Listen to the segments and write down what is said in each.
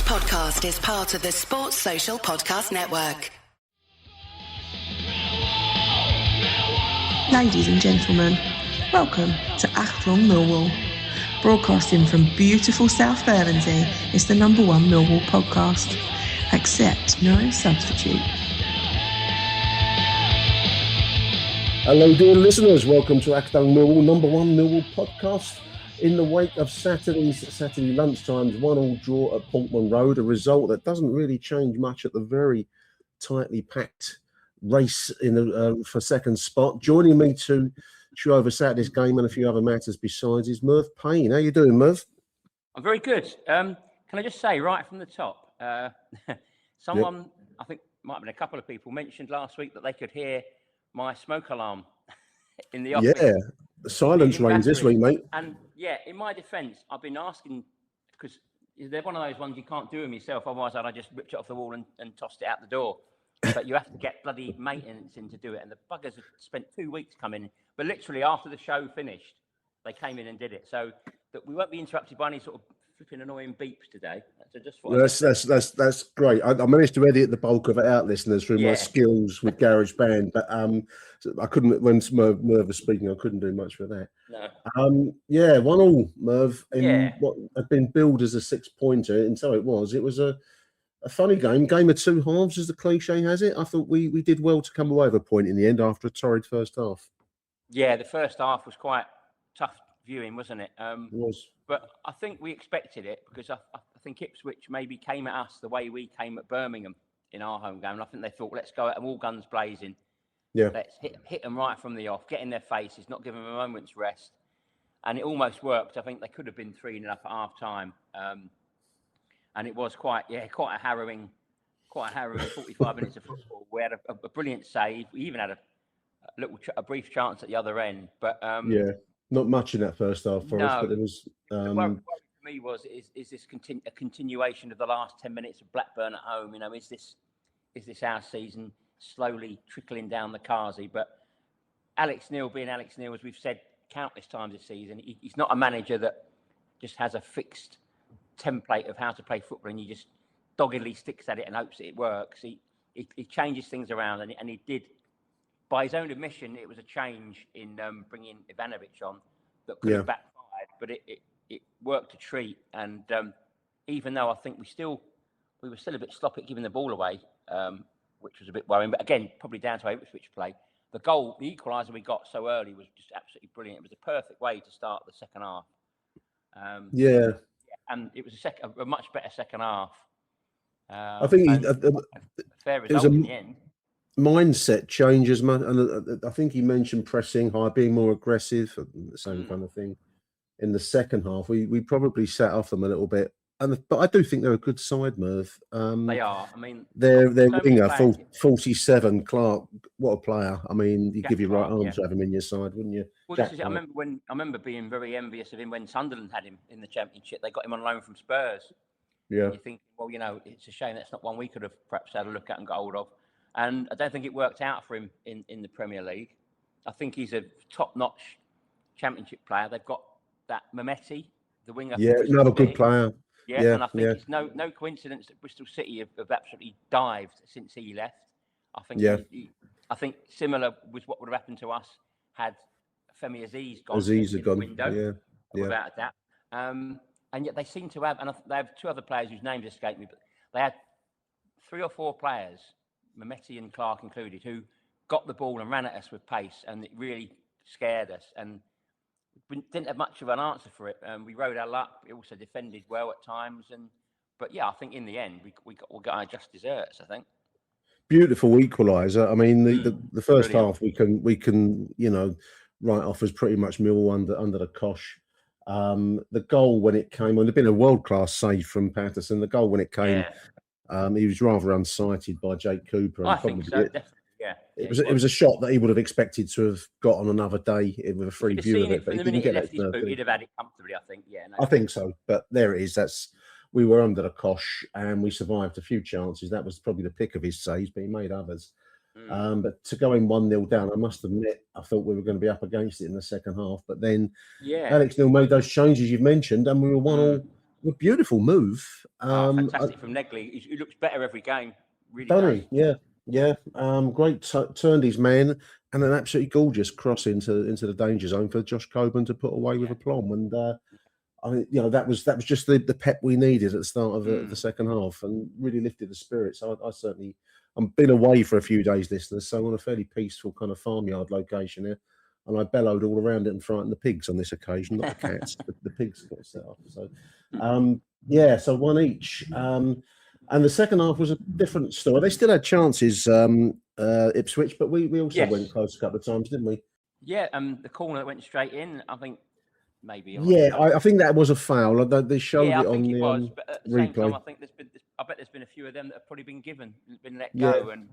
podcast is part of the Sports Social Podcast Network. Ladies and gentlemen, welcome to Achtung Millwall. Broadcasting from beautiful South Bermondsey, it's the #1 Millwall podcast. Accept no substitute. Hello, dear listeners. Welcome to Achtung Millwall, #1 Millwall podcast. In the wake of Saturday lunchtime's 1-1 draw at Portman Road, a result that doesn't really change much at the very tightly packed race for second spot. Joining me to chew over Saturday's game and a few other matters besides is Merv Payne. How you doing, Merv? I'm very good. Can I just say right from the top, someone, I think might have been a couple of people, mentioned last week that they could hear my smoke alarm in the office. Yeah, the silence reigns this week, mate. And yeah, in my defence, I've been asking, because they're one of those ones you can't do them yourself, otherwise I'd just ripped it off the wall and tossed it out the door. But you have to get bloody maintenance in to do it. And the buggers have spent 2 weeks coming. But literally after the show finished, they came in and did it. So that we won't be interrupted by any sort of flipping annoying beeps today. So just that's great. I managed to edit the bulk of it out, listeners, through my skills with GarageBand. But I couldn't, when Merv was speaking, I couldn't do much for that. No. 1-1, Merv, in what had been billed as a 6-pointer, and so it was. It was a funny game of two halves, as the cliche has it. I thought we did well to come away with a point in the end after a torrid first half. Yeah, the first half was quite tough viewing, wasn't it? It was. But I think we expected it, because I think Ipswich maybe came at us the way we came at Birmingham in our home game. And I think they thought, let's go at them all guns blazing. Yeah. Let's hit them right from the off, get in their faces, not give them a moment's rest. And it almost worked. I think they could have been 3-0 up at half time. And it was quite a harrowing 45 minutes of football. We had a brilliant save. We even had a brief chance at the other end. But not much in that first half for us, but it was. The worry for me was: is this a continuation of the last 10 minutes of Blackburn at home? You know, is this our season slowly trickling down the Kazi? But Alex Neil, being Alex Neil, as we've said countless times this season, he's not a manager that just has a fixed template of how to play football and you just doggedly sticks at it and hopes that it works. He changes things around, and he did. By his own admission, it was a change in bringing Ivanovic on that could have backfired, but it worked a treat. And even though I think we were still a bit sloppy at giving the ball away, which was a bit worrying, but again, probably down to Ipswich play. The equaliser we got so early was just absolutely brilliant. It was a perfect way to start the second half. And it was a much better second half. I think fair result in the end. Mindset changes, man, and I think he mentioned pressing high, being more aggressive, the same kind of thing. In the second half, we probably sat off them a little bit, but I do think they're a good side, Merv. They are. I mean, their winger, 47, Clark. What a player! I mean, you give your right arm to have him in your side, wouldn't you? Well, I remember being very envious of him when Sunderland had him in the Championship. They got him on loan from Spurs. Yeah. And you think, well, it's a shame that's not one we could have perhaps had a look at and got hold of. And I don't think it worked out for him in the Premier League. I think he's a top-notch Championship player. They've got that Mehmeti, the winger. Yeah, another good player. Yeah, and I think it's no coincidence that Bristol City have absolutely dived since he left. I think I think similar was what would have happened to us had Femi Aziz gone. Aziz had gone. Window, without that. And yet they seem to have, and they have two other players whose names escape me, but they had 3 or 4 players, Mehmeti and Clark included, who got the ball and ran at us with pace, and it really scared us. And we didn't have much of an answer for it. We rode our luck. We also defended well at times, but I think in the end we got our just desserts. I think. Beautiful equaliser. I mean, the first half we can write off as pretty much Millwall under the cosh. The goal when it came on, there'd been a world-class save from Patterson. The goal when it came, he was rather unsighted by Jake Cooper. And I think so, definitely. Yeah. It was a shot that he would have expected to have got on another day with a free view of it, but he didn't get it. He'd have had it comfortably, I think. Yeah, I think so. But there it is. We were under the cosh and we survived a few chances. That was probably the pick of his saves, but he made others. But to go in 1-0 down, I must admit, I thought we were going to be up against it in the second half. But then Alex Neil made those changes you've mentioned, and we were a beautiful move. Fantastic from Negley. He looks better every game. Really Don't does. he? Yeah. Great turned his man, and an absolutely gorgeous cross into the danger zone for Josh Coburn to put away with aplomb. And I mean, that was just the pep we needed at the start of the second half, and really lifted the spirits. I certainly, I've been away for a few days, listeners, so on a fairly peaceful kind of farmyard location here, and I bellowed all around it and frightened the pigs on this occasion, not the cats. the pigs got set off. So, so one each. And the second half was a different story. They still had chances, Ipswich, but we also went close a couple of times, didn't we? Yeah, the corner that went straight in, I think maybe. I think that was a foul. They showed it on the but at the replay. same time, I think I bet there's been a few of them that have probably been let go, and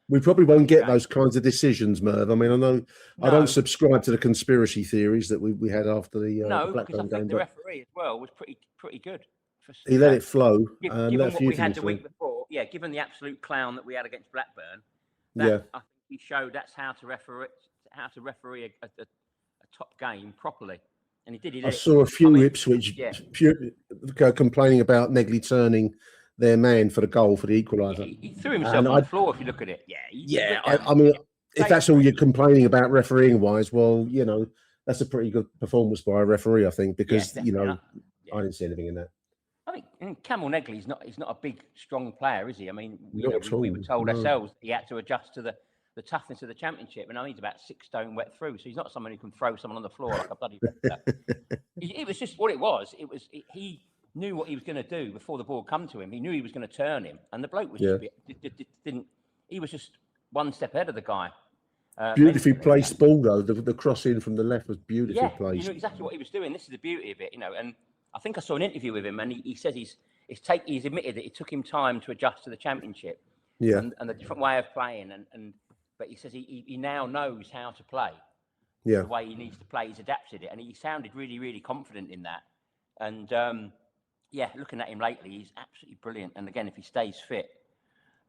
we probably won't get those kinds of decisions, Merv. I mean, I know I don't subscribe to the conspiracy theories that we had after the because I think the referee as well was pretty good. He let it flow. Given what we had the week before, given the absolute clown that we had against Blackburn, I think he showed that's how to referee a top game properly, and he did. I saw a few Ipswich complaining about Negley turning their man for the goal for the equaliser. He threw himself on the floor. If you look at it, I mean, if that's all you're complaining about refereeing wise, well, that's a pretty good performance by a referee, I think, because I didn't see anything in that. I think Camel Negley he's not a big, strong player, is he? I mean, we were told ourselves he had to adjust to the toughness of the Championship, and he's about 6 stone wet through, so he's not someone who can throw someone on the floor like a bloody. It was just what it was. He knew what he was going to do before the ball come to him. He knew he was going to turn him, and the bloke was didn't. He was just one step ahead of the guy. Beautifully placed ball though. The cross in from the left was beautifully placed. You knew exactly what he was doing. This is the beauty of it, and. I think I saw an interview with him, and he says he's admitted that it took him time to adjust to the Championship, and the different way of playing, but he says he now knows how to play, the way he needs to play. He's adapted it, and he sounded really, really confident in that. And looking at him lately, he's absolutely brilliant. And again, if he stays fit,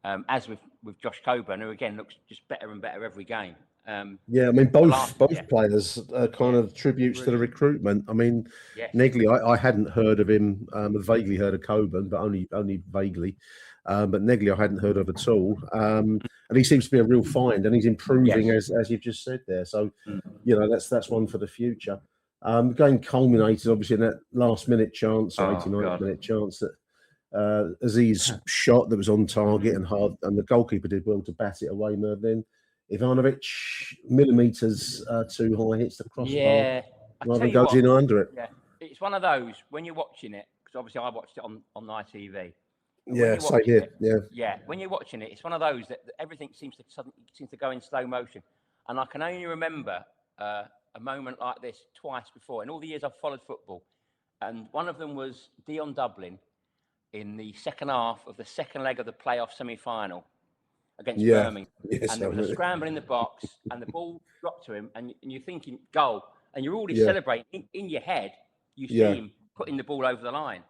as with Josh Coburn, who again looks just better and better every game. I mean, both players kind of tributes to the recruitment. I mean, Negley, I hadn't heard of him. Vaguely heard of Coburn, but only vaguely. But Negley, I hadn't heard of at all. And he seems to be a real find, and he's improving as you've just said there. So, that's one for the future. Game culminated obviously in that last-minute chance, 89th-minute chance that Aziz shot that was on target and hard, and the goalkeeper did well to bat it away. Merv then. Ivanovic, millimetres too high, hits the crossbar rather than goes in or under it. Yeah, it's one of those when you're watching it, because obviously I watched it on ITV. Yeah, same here. When you're watching it, it's one of those that everything seems to go in slow motion, and I can only remember a moment like this twice before in all the years I've followed football, and one of them was Dion Dublin in the second half of the second leg of the playoff semi-final. Against Birmingham, and there was a scramble in the box, and the ball dropped to him, and you're thinking goal, and you're already celebrating in your head. You see him putting the ball over the line,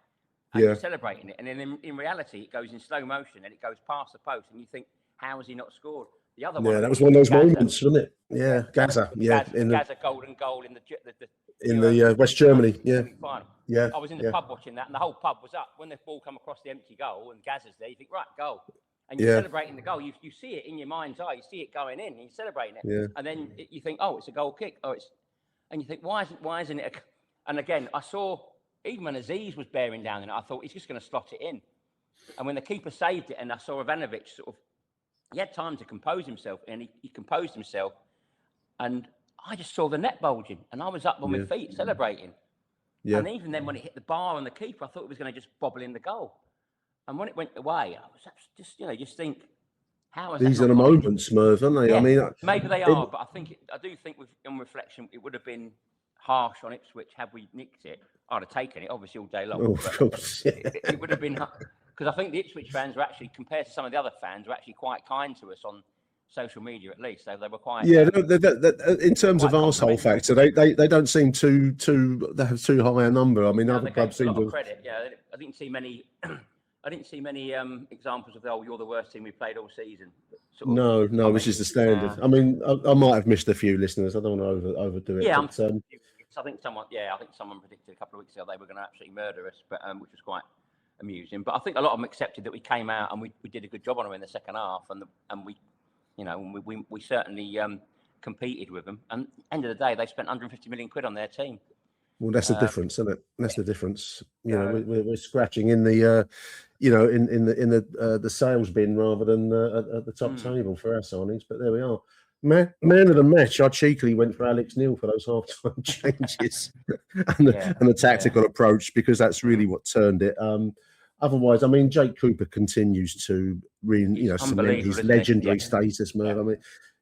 and you're celebrating it, and then in reality, it goes in slow motion and it goes past the post, and you think, how has he not scored? The other one, that was one of those moments, wasn't it? Yeah, Gaza, Gaza golden goal in the West Germany, final. I was in the pub watching that, and the whole pub was up when the ball come across the empty goal, and Gaza's there. You think, right, goal. And you're celebrating the goal. You see it in your mind's eye. You see it going in. And you're celebrating it. Yeah. And then you think, oh, it's a goal kick. And you think, why isn't it? And again, I saw even when Aziz was bearing down, and I thought he's just going to slot it in. And when the keeper saved it, and I saw Ivanovic he had time to compose himself, and he composed himself. And I just saw the net bulging, and I was up on my feet celebrating. Yeah. And even then, when it hit the bar and the keeper, I thought it was going to just bobble in the goal. And when it went away, I was just think, how is these are the moments, Merv, aren't they? Yeah, I mean, maybe they are, but I do think, on reflection, it would have been harsh on Ipswich had we nicked it. I'd have taken it, obviously, all day long. Oh, of course. It would have been, because I think the Ipswich fans were actually, compared to some of the other fans, were actually quite kind to us on social media, at least. So they were quite. Yeah, in terms of arsehole factor, they don't seem they have too high a number. I mean, other clubs seem to. Credit. Yeah, I didn't see many. I didn't see many examples of you're the worst team we played all season. No, which is the standard. I mean, I might have missed a few listeners. I don't want to overdo it. Yeah, but, I think someone predicted a couple of weeks ago they were going to absolutely murder us, but which was quite amusing. But I think a lot of them accepted that we came out and we did a good job on them in the second half, and we certainly competed with them. And end of the day, they spent 150 million quid on their team. Well, that's the difference, isn't it? That's the difference. We're scratching in the, in the sales bin rather than at the top table for our signings. But there we are. Man of the match. I cheekily went for Alex Neil for those half-time changes and the tactical approach, because that's really what turned it. Otherwise, I mean, Jake Cooper continues to cement his legendary status, Merv. I mean,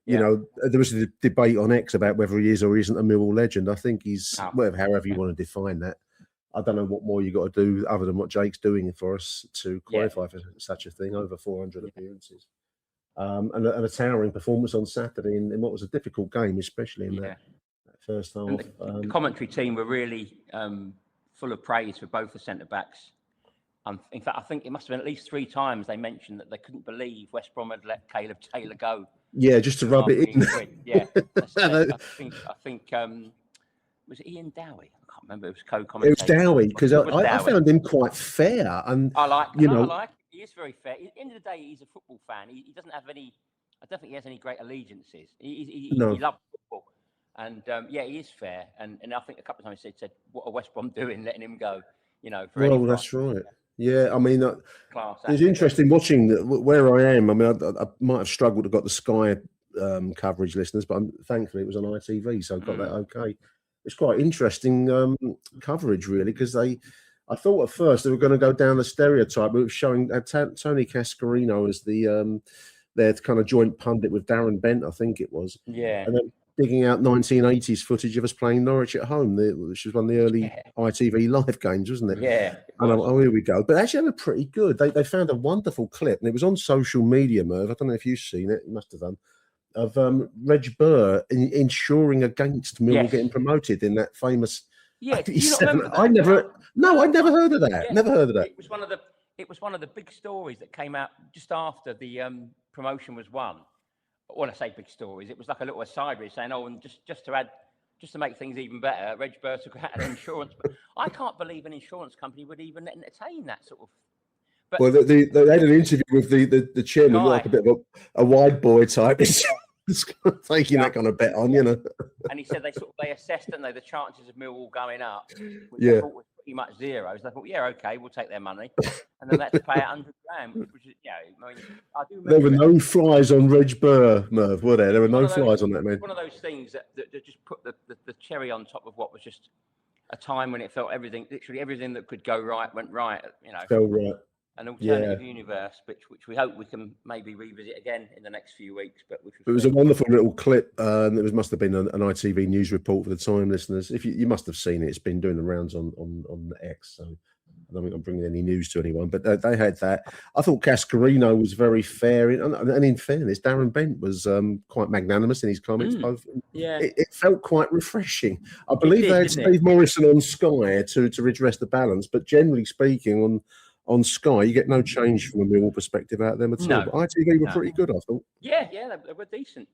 there was a debate on X about whether he is or isn't a Millwall legend. I think he's, however you want to define that. I don't know what more you got to do other than what Jake's doing for us to qualify for such a thing, over 400 appearances. And a towering performance on Saturday in what was a difficult game, especially in that first half. The commentary team were really full of praise for both the centre-backs. In fact, I think it must have been at least 3 times they mentioned that they couldn't believe West Brom had let Caleb Taylor go. Yeah, just to rub it in. I think was it Ian Dowie? I can't remember. It was co-commentator. It was Dowie, because I found him quite fair, and I like. He is very fair. At the end of the day, he's a football fan. He doesn't have any. I don't think he has any great allegiances. He loves football, and he is fair. And I think a couple of times he said, "What are West Brom doing, letting him go?" That's right. Yeah, I mean, it's interesting watching where I am. I mean, I might have struggled to got the Sky coverage, listeners, but thankfully it was on ITV, so I got that okay. It's quite interesting coverage, really, because I thought at first they were going to go down the stereotype, but it was showing Tony Cascarino as their kind of joint pundit with Darren Bent, I think it was. Yeah. And then digging out 1980s footage of us playing Norwich at home, which was one of the early ITV live games, wasn't it? Yeah. And here we go. But actually, they were pretty good. They found a wonderful clip, and it was on social media, Merv. I don't know if you've seen it. You must have done. Of Reg Burr ensuring against Millwall getting promoted in that famous. Yeah, do you not remember that? I'd never heard of that. Yeah. Never heard of that. It was one of the big stories that came out just after the promotion was won. When I say big stories, it was like a little aside really saying, and just to make things even better, Reg Burr took out an insurance. But I can't believe an insurance company would even entertain that sort of. But they had an interview with the chairman, like a bit of a wide boy type. Taking that kind of bet on, And he said they assessed, didn't they, the chances of Millwall going up, which they thought was pretty much zero. So they thought, okay, we'll take their money, and then let's pay out 100 grand, which is, I mean, I do. There were no flies on Reg Burr, Merv, were there? There were no flies on that, man. One of those things that just put the cherry on top of what was just a time when it felt literally everything that could go right went right. Felt right. An alternative universe, which we hope we can maybe revisit again in the next few weeks. But it was a wonderful little clip. It must have been an ITV news report for the time, listeners. If you must have seen it, it's been doing the rounds on X. So I don't think I'm bringing any news to anyone, but they had that. I thought Cascarino was very fair, and in fairness, Darren Bent was quite magnanimous in his comments. Both, it felt quite refreshing. I believe they had Steve Morrison on Sky to redress the balance, but generally speaking, on Sky, you get no change from a Millwall perspective out of them at all. But ITV were pretty good, I thought. Yeah, they were decent,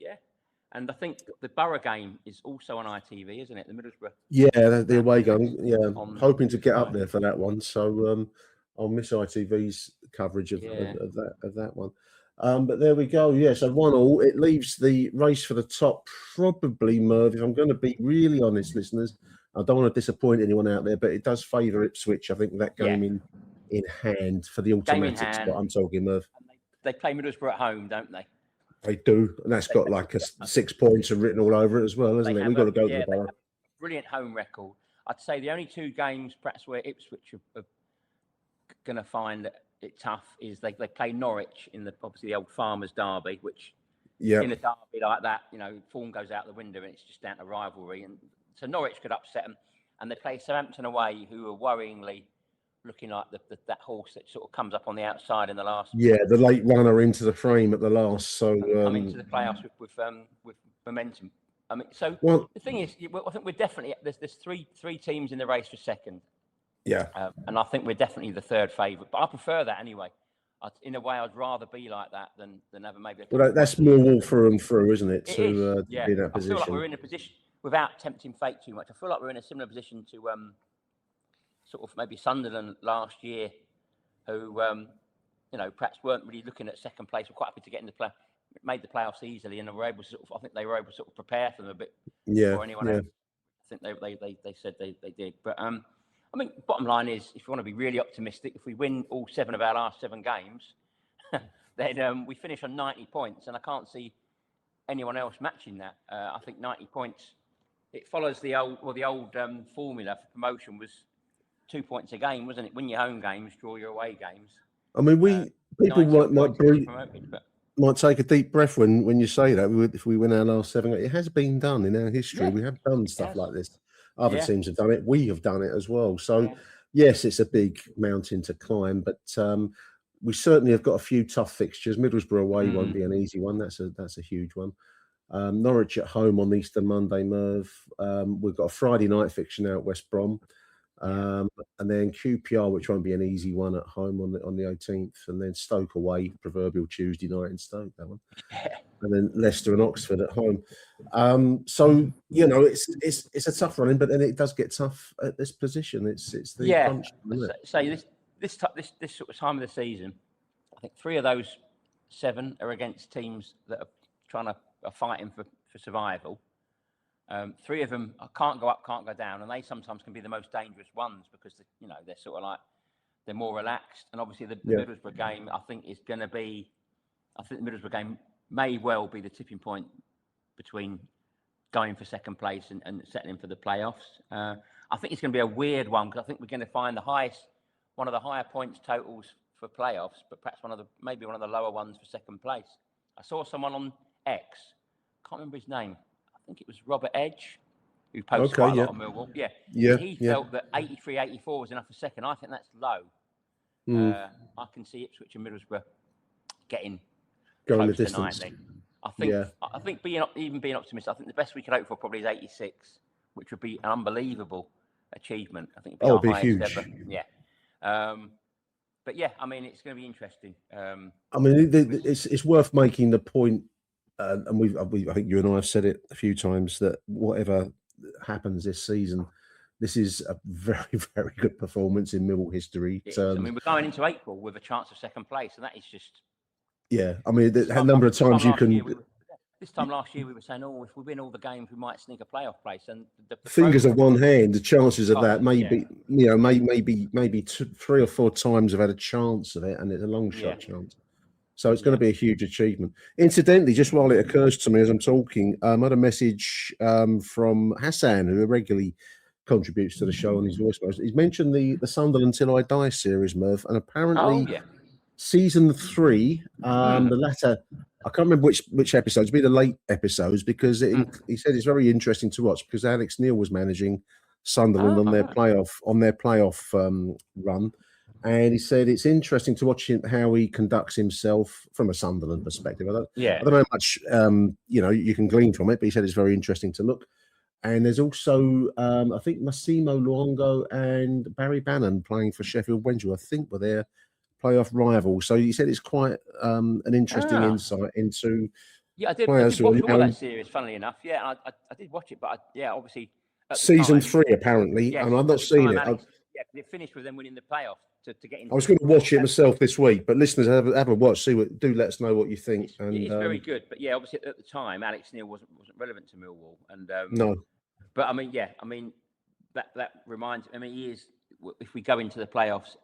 And I think the Borough game is also on ITV, isn't it? The Middlesbrough. Yeah, the away game. Yeah, I'm hoping to get up there for that one. So I'll miss ITV's coverage of that one. But there we go. Yeah, so 1-1. It leaves the race for the top probably, Merv, if I'm going to be really honest, listeners. I don't want to disappoint anyone out there, but it does favour Ipswich. I think that game in hand for the automatic spot I'm talking, Merv. They play Middlesbrough at home, don't they? They do, and that's got like 6 points written all over it as well, hasn't it? We've got to go to the Borough. Brilliant home record. I'd say the only 2 games perhaps where Ipswich are going to find it tough is they play Norwich in obviously the old Farmers Derby, which in a derby like that, form goes out the window and it's just down to rivalry. And so Norwich could upset them. And they play Southampton away, who are worryingly looking like that horse that sort of comes up on the outside in the last. Yeah, the late runner into the frame at the last. So I'm into the playoffs with momentum. I mean, so the thing is, I think we're definitely there's three teams in the race for second. Yeah, and I think we're definitely the third favourite. But I prefer that anyway. In a way, I'd rather be like that than have maybe. Well, that's Millwall through and through, isn't it? It to is. be in that position. I feel like we're in a position. without tempting fate too much, I feel like we're in a similar position to sort of maybe Sunderland last year, who perhaps weren't really looking at second place. We're quite happy to get in the play, made the playoffs easily, and were able to I think they were able to sort of prepare for them a bit before anyone else. I think they said they did. But I mean, bottom line is, if you want to be really optimistic, if we win all 7 of our last 7 games, then we finish on 90 points, and I can't see anyone else matching that. I think 90 points. It follows the old formula for promotion was 2 points a game, wasn't it? Win your home games, draw your away games. I mean, people might take a deep breath when you say that. If we win our last 7, it has been done in our history. We have done stuff like this. Other teams have done it. We have done it as well. So, yes, it's a big mountain to climb, but we certainly have got a few tough fixtures. Middlesbrough away won't be an easy one. That's a huge one. Norwich at home on Easter Monday, Merv. We've got a Friday night fixture now at West Brom. And then QPR, which won't be an easy one, at home on the 18th, and then Stoke away, proverbial Tuesday night in Stoke, that one, and then Leicester and Oxford at home. So it's a tough running, but then it does get tough at this position. It's the punch, isn't it? So this sort of time of the season, I think 3 of those 7 are against teams that are fighting for survival. 3 of them can't go up, can't go down, and they sometimes can be the most dangerous ones because they're sort of like they're more relaxed. And obviously the Middlesbrough game, I think the Middlesbrough game may well be the tipping point between going for second place and settling for the playoffs. I think it's going to be a weird one because I think we're going to find one of the higher points totals for playoffs, but perhaps maybe one of the lower ones for second place. I saw someone on X, can't remember his name. I think it was Robert Edge, who posted quite a lot on Millwall. He felt that 83, 84 was enough for second. I think that's low. I can see Ipswich and Middlesbrough going the distance. I think being optimistic, I think the best we could hope for probably is 86, which would be an unbelievable achievement. I think it'd be our highest ever. But I mean, it's going to be interesting. I mean, it's worth making the point. And I think you and I have said it a few times that whatever happens this season, this is a very, very good performance in Millwall history. I mean, we're going into April with a chance of second place, and that is just. I mean, a number of times you can. This time last year, we were saying, if we win all the games, we might sneak a playoff place. And the fingers of one hand, the chances of that maybe 3 or 4 times have had a chance of it, and it's a long shot chance. So it's going to be a huge achievement. Incidentally, just while it occurs to me as I'm talking, I had a message from Hassan, who regularly contributes to the show on his voicemails. He's mentioned the Sunderland Till I Die series, Merv, and apparently season 3, the latter, I can't remember which episodes, it'll be the late episodes, because he said it's very interesting to watch because Alex Neil was managing Sunderland on their playoff run. And he said it's interesting to watch how he conducts himself from a Sunderland perspective. I don't know how much you can glean from it, but he said it's very interesting to look. And there's also I think Massimo Luongo and Barry Bannon playing for Sheffield Wednesday, I think, were their playoff rivals. So he said it's quite an interesting insight into. I did watch all that series. Funnily enough, I did watch it, but obviously season 3 apparently, and I've not seen it. It finished with them winning the playoff to get into. I was going to watch it myself this week, but listeners, have a watch. Do let us know what you think. It's very good, but obviously at the time, Alex Neil wasn't relevant to Millwall, and no. But I mean, that reminds. I mean, he is. If we go into the playoffs,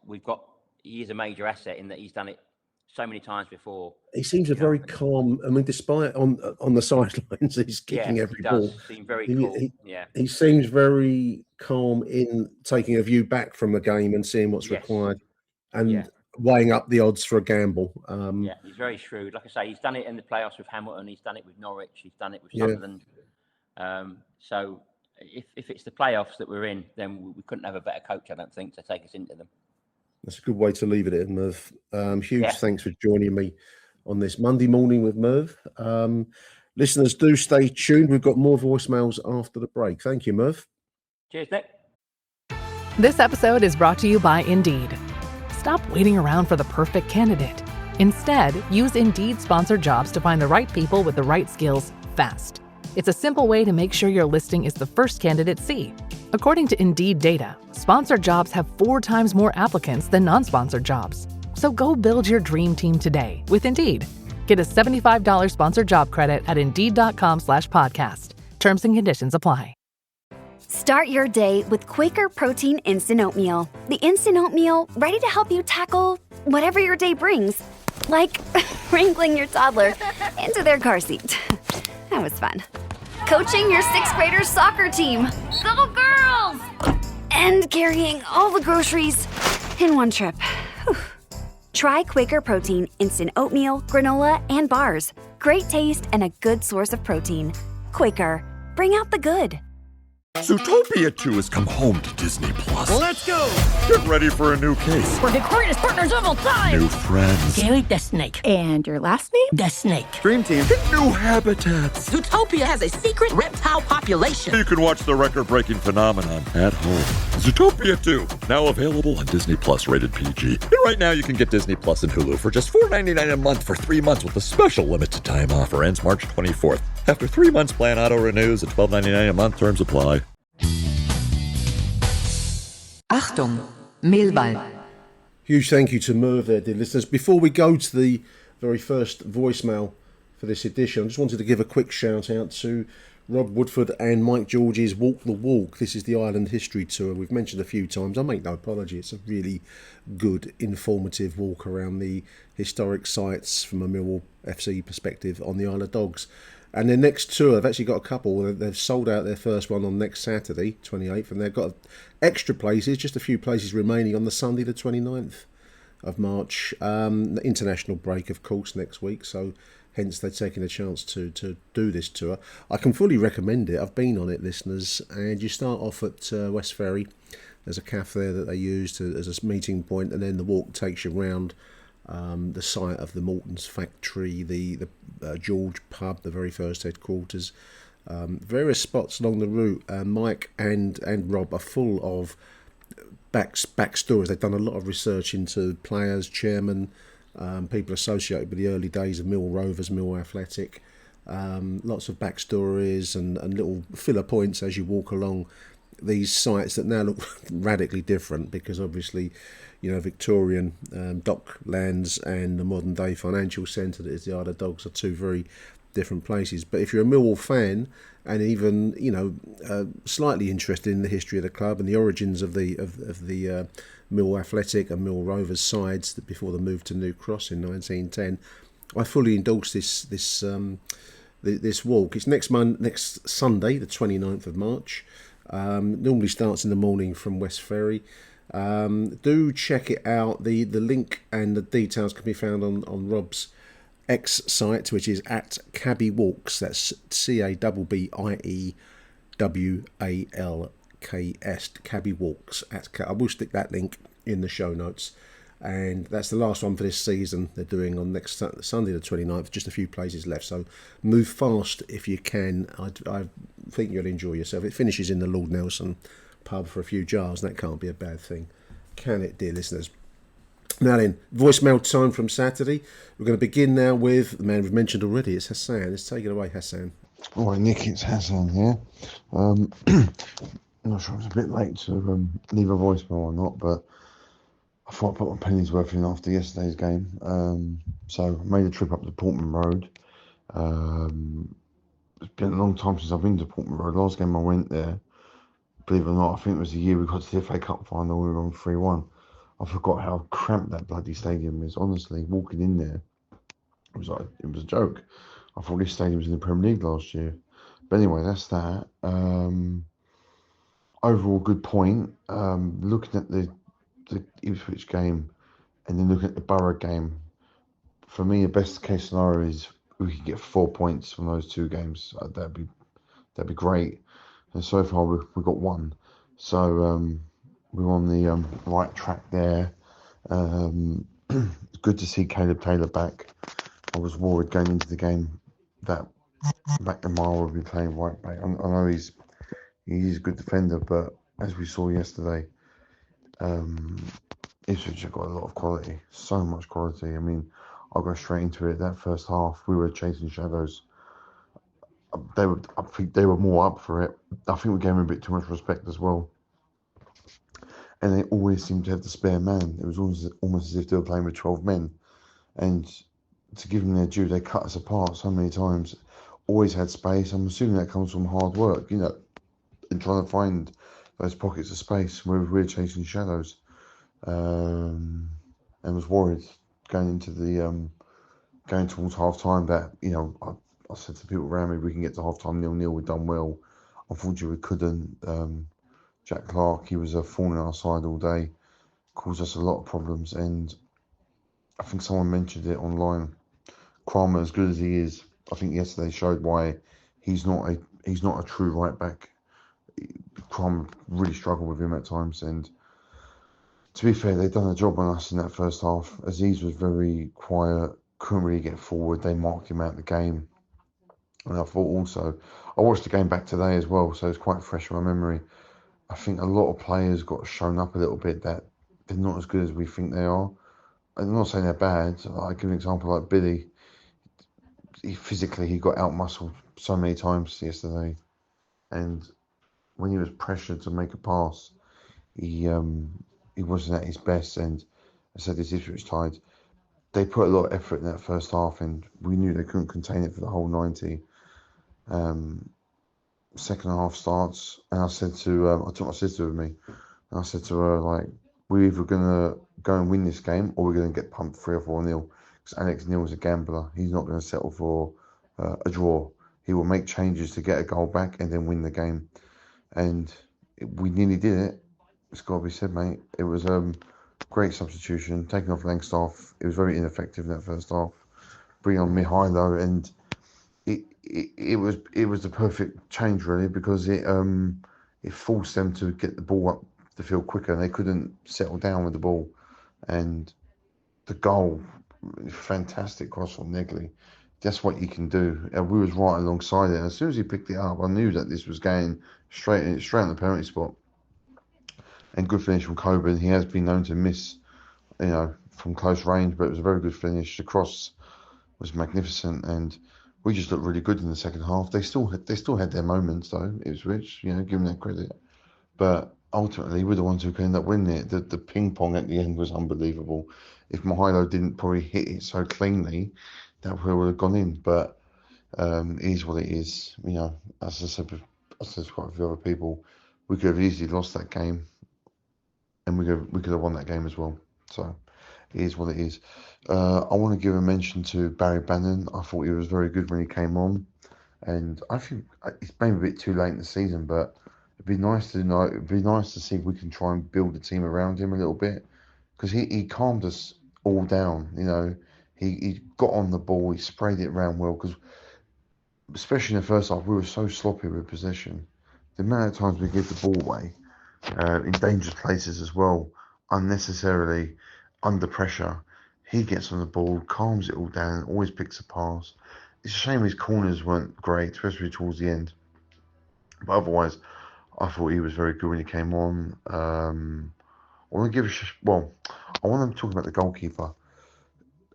he is a major asset in that he's done it so many times before. He seems a very calm. I mean, despite on the sidelines, he's kicking every ball. He does seem very cool. He seems very calm in taking a view back from the game and seeing what's required, and weighing up the odds for a gamble. He's very shrewd. Like I say, he's done it in the playoffs with Hamilton. He's done it with Norwich. He's done it with Sunderland. So if it's the playoffs that we're in, then we couldn't have a better coach, I don't think, to take us into them. That's a good way to leave it, Merv. Huge thanks for joining me on this Monday morning with Merv. Listeners, do stay tuned. We've got more voicemails after the break. Thank you, Merv. Cheers, Nick. This episode is brought to you by Indeed. Stop waiting around for the perfect candidate. Instead, use Indeed sponsored jobs to find the right people with the right skills fast. It's a simple way to make sure your listing is the first candidates see. According to Indeed data, sponsored jobs have 4 times more applicants than non-sponsored jobs. So go build your dream team today with Indeed. Get a $75 sponsored job credit at Indeed.com/podcast. Terms and conditions apply. Start your day with Quaker Protein Instant Oatmeal. The instant oatmeal ready to help you tackle whatever your day brings. Like wrangling your toddler into their car seat. That was fun. Coaching your 6th graders soccer team. Go girls! And carrying all the groceries in one trip. Whew. Try Quaker Protein Instant Oatmeal, granola, and bars. Great taste and a good source of protein. Quaker, bring out the good. Zootopia 2 has come home to Disney+. Let's go! Get ready for a new case. We're the greatest partners of all time! New friends. Gary the Snake. And your last name? The Snake. Dream Team. New habitats. Zootopia has a secret reptile population. You can watch the record-breaking phenomenon at home. Zootopia 2, now available on Disney+, rated PG. And right now you can get Disney+ and Hulu for just $4.99 a month for 3 months with a special limited time offer. Ends March 24th. After 3 months, plan auto-renews at $12.99 a month. Terms apply. Achtung, Millwall. Huge thank you to Merv there, dear listeners. Before we go to the very first voicemail for this edition, I just wanted to give a quick shout out to Rob Woodford and Mike George's Walk the Walk. This is the Ireland History Tour. We've mentioned a few times. I make no apology. It's a really good, informative walk around the historic sites from a Millwall FC perspective on the Isle of Dogs. And their next tour, they've actually got a couple. They've sold out their first one on next Saturday, 28th, and they've got extra places, just a few places remaining on the Sunday, the 29th of March. The international break, of course, next week, so hence they're taking a chance to do this tour. I can fully recommend it. I've been on it, listeners, and you start off at West Ferry. There's a cafe there that they use as a meeting point, and then the walk takes you round the site of the Morton's factory, the George pub, the very first headquarters, various spots along the route. Mike and Rob are full of backstories. They've done a lot of research into players, chairmen, people associated with the early days of Mill Rovers, Mill Athletic. Lots of backstories and little filler points as you walk along these sites that now look radically different because obviously, you know, Victorian docklands and the modern day financial centre that is the Isle of Dogs are two very different places. But if you're a Millwall fan and even, you know, slightly interested in the history of the club and the origins of the Mill Athletic and Mill Rovers sides before the move to New Cross in 1910, I fully endorse this walk. It's next Sunday, the 29th of March. Normally starts in the morning from West Ferry. Do check it out. The link and the details can be found on Rob's X site, which is at Cabby Walks. That's CABBIEWALKS. Cabby Walks. I will stick that link in the show notes. And that's the last one for this season. They're doing on next Sunday the 29th. Just a few places left, so move fast if you can. I think you'll enjoy yourself. It finishes in the Lord Nelson pub for a few jars, and that can't be a bad thing, can it, dear listeners? Now then, voicemail time from Saturday. We're going to begin now with the man we've mentioned already. It's Hassan. Let's take it away, Hassan. All right, Nick, it's Hassan here. I'm not sure it's a bit late to leave a voicemail or not, but I thought I'd put my pennies worth in after yesterday's game. So I made a trip up to Portman Road. It's been a long time since I've been to Portman Road. Last game I went there, believe it or not, I think it was the year we got to the FA Cup final. We were on 3-1. I forgot how cramped that bloody stadium is. Honestly, walking in there, it was a joke. I thought this stadium was in the Premier League last year. But anyway, that's that. Overall, good point. Looking at the Ipswich game and then looking at the Borough game, for me, the best case scenario is we could get 4 points from those two games. That'd be great. And so far, we've got one. So we're on the right track there. It's good to see Caleb Taylor back. I was worried going into the game that McNamara would be playing right back. I know he's a good defender, but as we saw yesterday, Ipswich have got a lot of quality, so much quality. I mean, I'll go straight into it. That first half, we were chasing shadows. I think they were more up for it. I think we gave them a bit too much respect as well. And they always seemed to have the spare man. It was almost as if they were playing with 12 men. And to give them their due, they cut us apart so many times. Always had space. I'm assuming that comes from hard work, and trying to find those pockets of space where we're chasing shadows. And was worried going towards half time that, I said to people around me, we can get to half time 0-0, we've done well. Unfortunately, we couldn't. Jack Clark, he was a thorn in our side all day, caused us a lot of problems, and I think someone mentioned it online. Kramer, as good as he is, I think yesterday showed why he's not a true right back. Kramer really struggled with him at times, and to be fair, they've done a job on us in that first half. Aziz was very quiet, couldn't really get forward. They marked him out of the game. And I thought also, I watched the game back today as well, so it's quite fresh in my memory. I think a lot of players got shown up a little bit that they're not as good as we think they are. I'm not saying they're bad. I give an example like Billy. He got out-muscled so many times yesterday. And when he was pressured to make a pass, he wasn't at his best. And I said this Ipswich side, they put a lot of effort in that first half, and we knew they couldn't contain it for the whole 90. Second half starts, and I said to I took my sister with me, and I said to her, like, we're either gonna go and win this game or we're gonna get pumped 3 or 4-0. Because Alex Neil's a gambler. He's not going to settle for a draw. He will make changes to get a goal back and then win the game. And we nearly did it. It's got to be said, mate. It was great substitution, taking off Langstaff. It was very ineffective in that first half. Bring on Mihailo, and it was the perfect change really, because it forced them to get the ball up the field quicker, and they couldn't settle down with the ball. And the goal, fantastic cross from Negley. That's what you can do. And we was right alongside it. And as soon as he picked it up, I knew that this was going straight on the penalty spot. And good finish from Coburn. He has been known to miss, from close range, but it was a very good finish. The cross was magnificent, and we just looked really good in the second half. They still had their moments though. Ipswich, give them that credit. But ultimately, we're the ones who can end up winning it. The ping pong at the end was unbelievable. If Mihailo didn't probably hit it so cleanly, that would have gone in. But it is what it is. As I said to quite a few other people, we could have easily lost that game, and we could have won that game as well. So it is what it is. I want to give a mention to Barry Bannon. I thought he was very good when he came on, and I think it's maybe a bit too late in the season, but it'd be nice to know. It'd be nice to see if we can try and build a team around him a little bit, because he calmed us all down. He got on the ball, he sprayed it around well, because especially in the first half, we were so sloppy with possession. The amount of times we give the ball away in dangerous places as well, unnecessarily, under pressure. He gets on the ball, calms it all down, always picks a pass. It's a shame his corners weren't great, especially towards the end. But otherwise, I thought he was very good when he came on. I want to talk about the goalkeeper.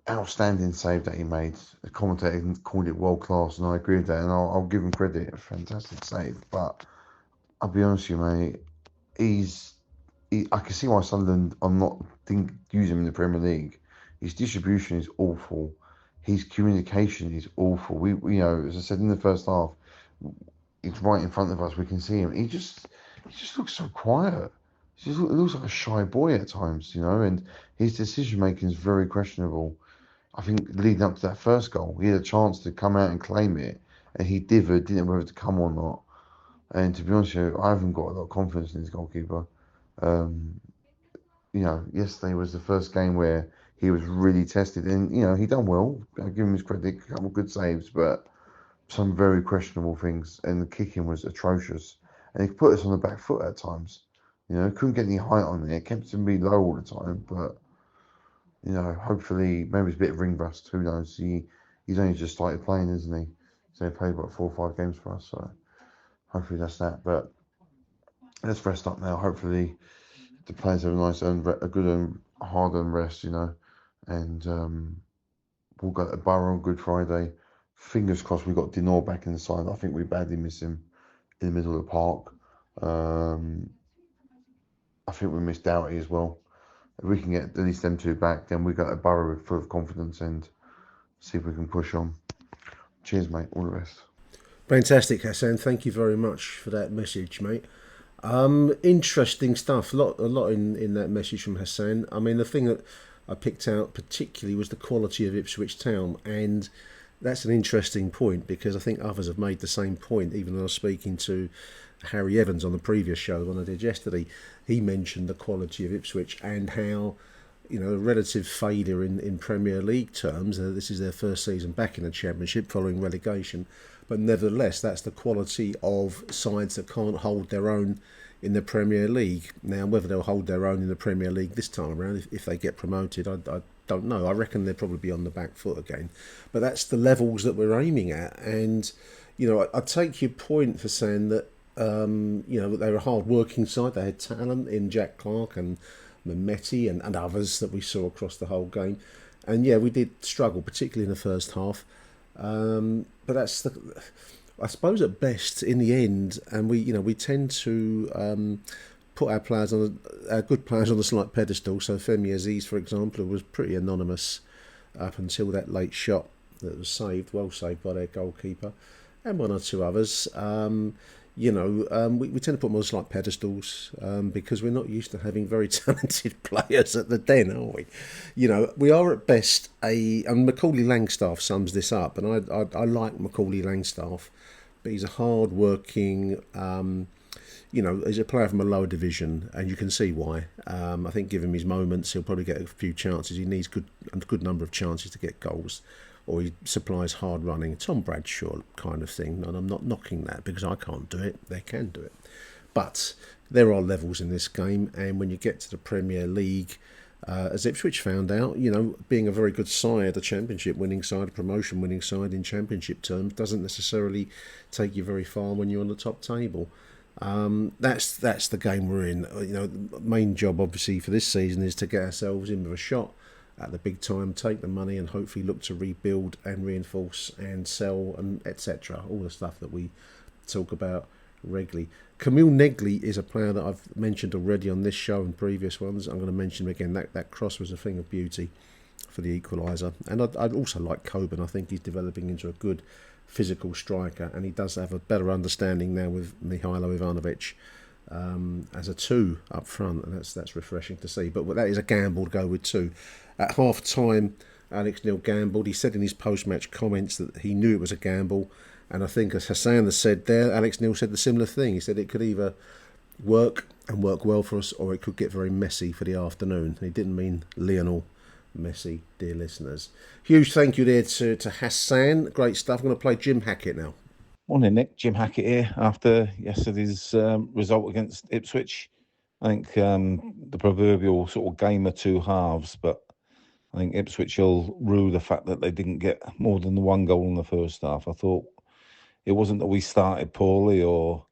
Outstanding save that he made. The commentator called it world class, and I agree with that. And I'll give him credit. A fantastic save. But I'll be honest with you, mate. I can see why Sunderland are not use him in the Premier League. His distribution is awful. His communication is awful. We as I said in the first half, it's right in front of us. We can see him. He just looks so quiet. He looks like a shy boy at times, and his decision making is very questionable. I think leading up to that first goal, he had a chance to come out and claim it, and he didn't know whether to come or not. And to be honest with you, I haven't got a lot of confidence in his goalkeeper. Yesterday was the first game where he was really tested, and he done well. I give him his credit, a couple of good saves, but some very questionable things, and the kicking was atrocious, and he put us on the back foot at times. Couldn't get any height on it. Kept him be low all the time, but hopefully maybe it's a bit of ring rust. Who knows? He's only just started playing, isn't he? He's only played about 4 or 5 games for us, so hopefully that's that. But let's rest up now. Hopefully the players have a good and hard-earned rest, and we'll go to Borough on Good Friday. fingers crossed we got Dinor back inside. I think we badly miss him in the middle of the park. I think we missed Doughty as well. If we can get at least them two back, then we got a Borough full of confidence and see if we can push on. Cheers, mate. All the best. Fantastic, Hassan. Thank you very much for that message, mate. Interesting stuff. A lot in that message from Hassan. I mean, the thing that I picked out particularly was the quality of Ipswich Town, and that's an interesting point because I think others have made the same point. Even when I was speaking to Harry Evans on the previous show, the one I did yesterday, he mentioned the quality of Ipswich and how, you know, a relative failure in Premier League terms. This is their first season back in the Championship following relegation. But nevertheless, that's the quality of sides that can't hold their own in the Premier League. Now, whether they'll hold their own in the Premier League this time around, if they get promoted, I don't know. I reckon they'll probably be on the back foot again. But that's the levels that we're aiming at. And, you know, I take your point for saying that, you know, they were a hard-working side. They had talent in Jack Clark and Mehmeti and others that we saw across the whole game. And, yeah, we did struggle, particularly in the first half. But that's I suppose at best in the end, and we tend to put our players our good players on a slight pedestal. So Femi Aziz, for example, was pretty anonymous up until that late shot that was well saved by their goalkeeper, and one or two others. We tend to put them on slight pedestals because we're not used to having very talented players at the Den, are we? You know, we are at best and Macaulay Langstaff sums this up, and I like Macaulay Langstaff, but he's a hard-working, he's a player from a lower division, and you can see why. I think give him his moments, he'll probably get a few chances. He needs a good number of chances to get goals, or he supplies hard running, Tom Bradshaw kind of thing. And I'm not knocking that because I can't do it. They can do it. But there are levels in this game, and when you get to the Premier League, as Ipswich found out, you know, being a very good side, a championship winning side, a promotion winning side in championship terms, doesn't necessarily take you very far when you're on the top table. That's the game we're in. You know, the main job obviously for this season is to get ourselves in with a shot at the big time, take the money and hopefully look to rebuild and reinforce and sell and etc. All the stuff that we talk about regularly. Camille Negley is a player that I've mentioned already on this show and previous ones. I'm going to mention him again. That cross was a thing of beauty for the equaliser. And I'd also like Coburn. I think he's developing into a good physical striker, and he does have a better understanding now with Mihailo Ivanovic as a two up front, and that's refreshing to see. But that is a gamble to go with two. At half time, Alex Neil gambled. He said in his post-match comments that he knew it was a gamble, and I think as Hassan has said there, Alex Neil said the similar thing. He said it could either work and work well for us, or it could get very messy for the afternoon. He didn't mean Lionel Messi, dear listeners. Huge thank you there to Hassan. Great stuff. I'm going to play Jim Hackett now. Morning, Nick. Jim Hackett here. After yesterday's result against Ipswich, I think the proverbial sort of game of two halves, but I think Ipswich will rue the fact that they didn't get more than the one goal in the first half. I thought it wasn't that we started poorly or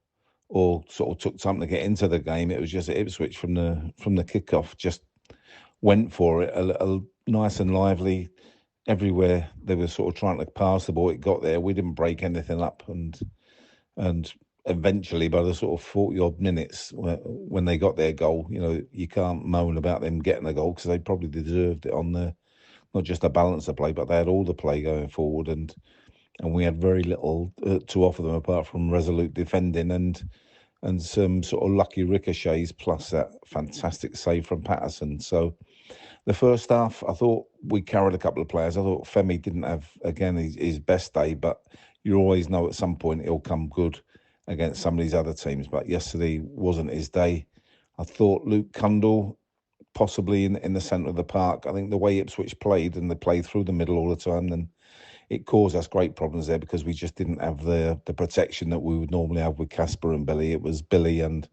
sort of took time to get into the game. It was just that Ipswich from the kickoff just went for it a nice and lively. Everywhere they were sort of trying to pass the ball, it got there. We didn't break anything up, and eventually by the sort of 40-odd minutes when they got their goal, you know, you can't moan about them getting a goal because they probably deserved it on not just the balance of play, but they had all the play going forward, and we had very little to offer them apart from resolute defending and some sort of lucky ricochets plus that fantastic save from Patterson. So the first half, I thought we carried a couple of players. I thought Femi didn't have, again, his best day, but you always know at some point he'll come good against some of these other teams. But yesterday wasn't his day. I thought Luke Cundle, possibly in the centre of the park. I think the way Ipswich played, and they played through the middle all the time, then it caused us great problems there because we just didn't have the protection that we would normally have with Casper and Billy. It was Billy and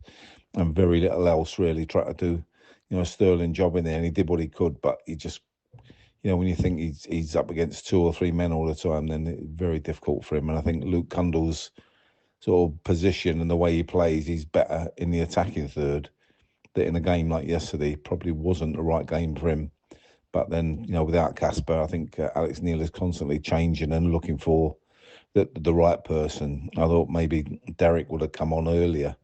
very little else really trying to do, you know, a sterling job in there, and he did what he could, but he just, you know, when you think he's up against two or three men all the time, then it's very difficult for him. And I think Luke Cundle's sort of position and the way he plays, he's better in the attacking third. That in a game like yesterday probably wasn't the right game for him. But then, you know, without Casper, I think Alex Neil is constantly changing and looking for the right person. I thought maybe Derek would have come on earlier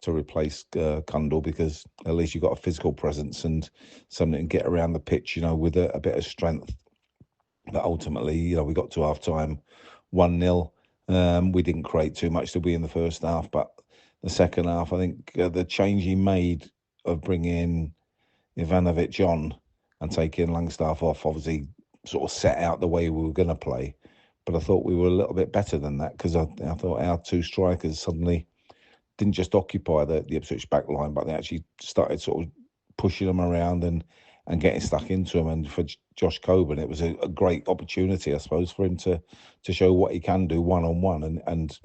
to replace Kundal, because at least you've got a physical presence and something to get around the pitch, with a bit of strength. But ultimately, we got to half time 1-0. We didn't create too much to be in the first half, but the second half, I think the change he made of bringing Ivanovic on and taking Langstaff off obviously sort of set out the way we were going to play. But I thought we were a little bit better than that, because I thought our two strikers suddenly didn't just occupy the Ipswich back line, but they actually started sort of pushing them around and getting stuck into them. And for Josh Coburn, it was a great opportunity, I suppose, for him to show what he can do one-on-one. And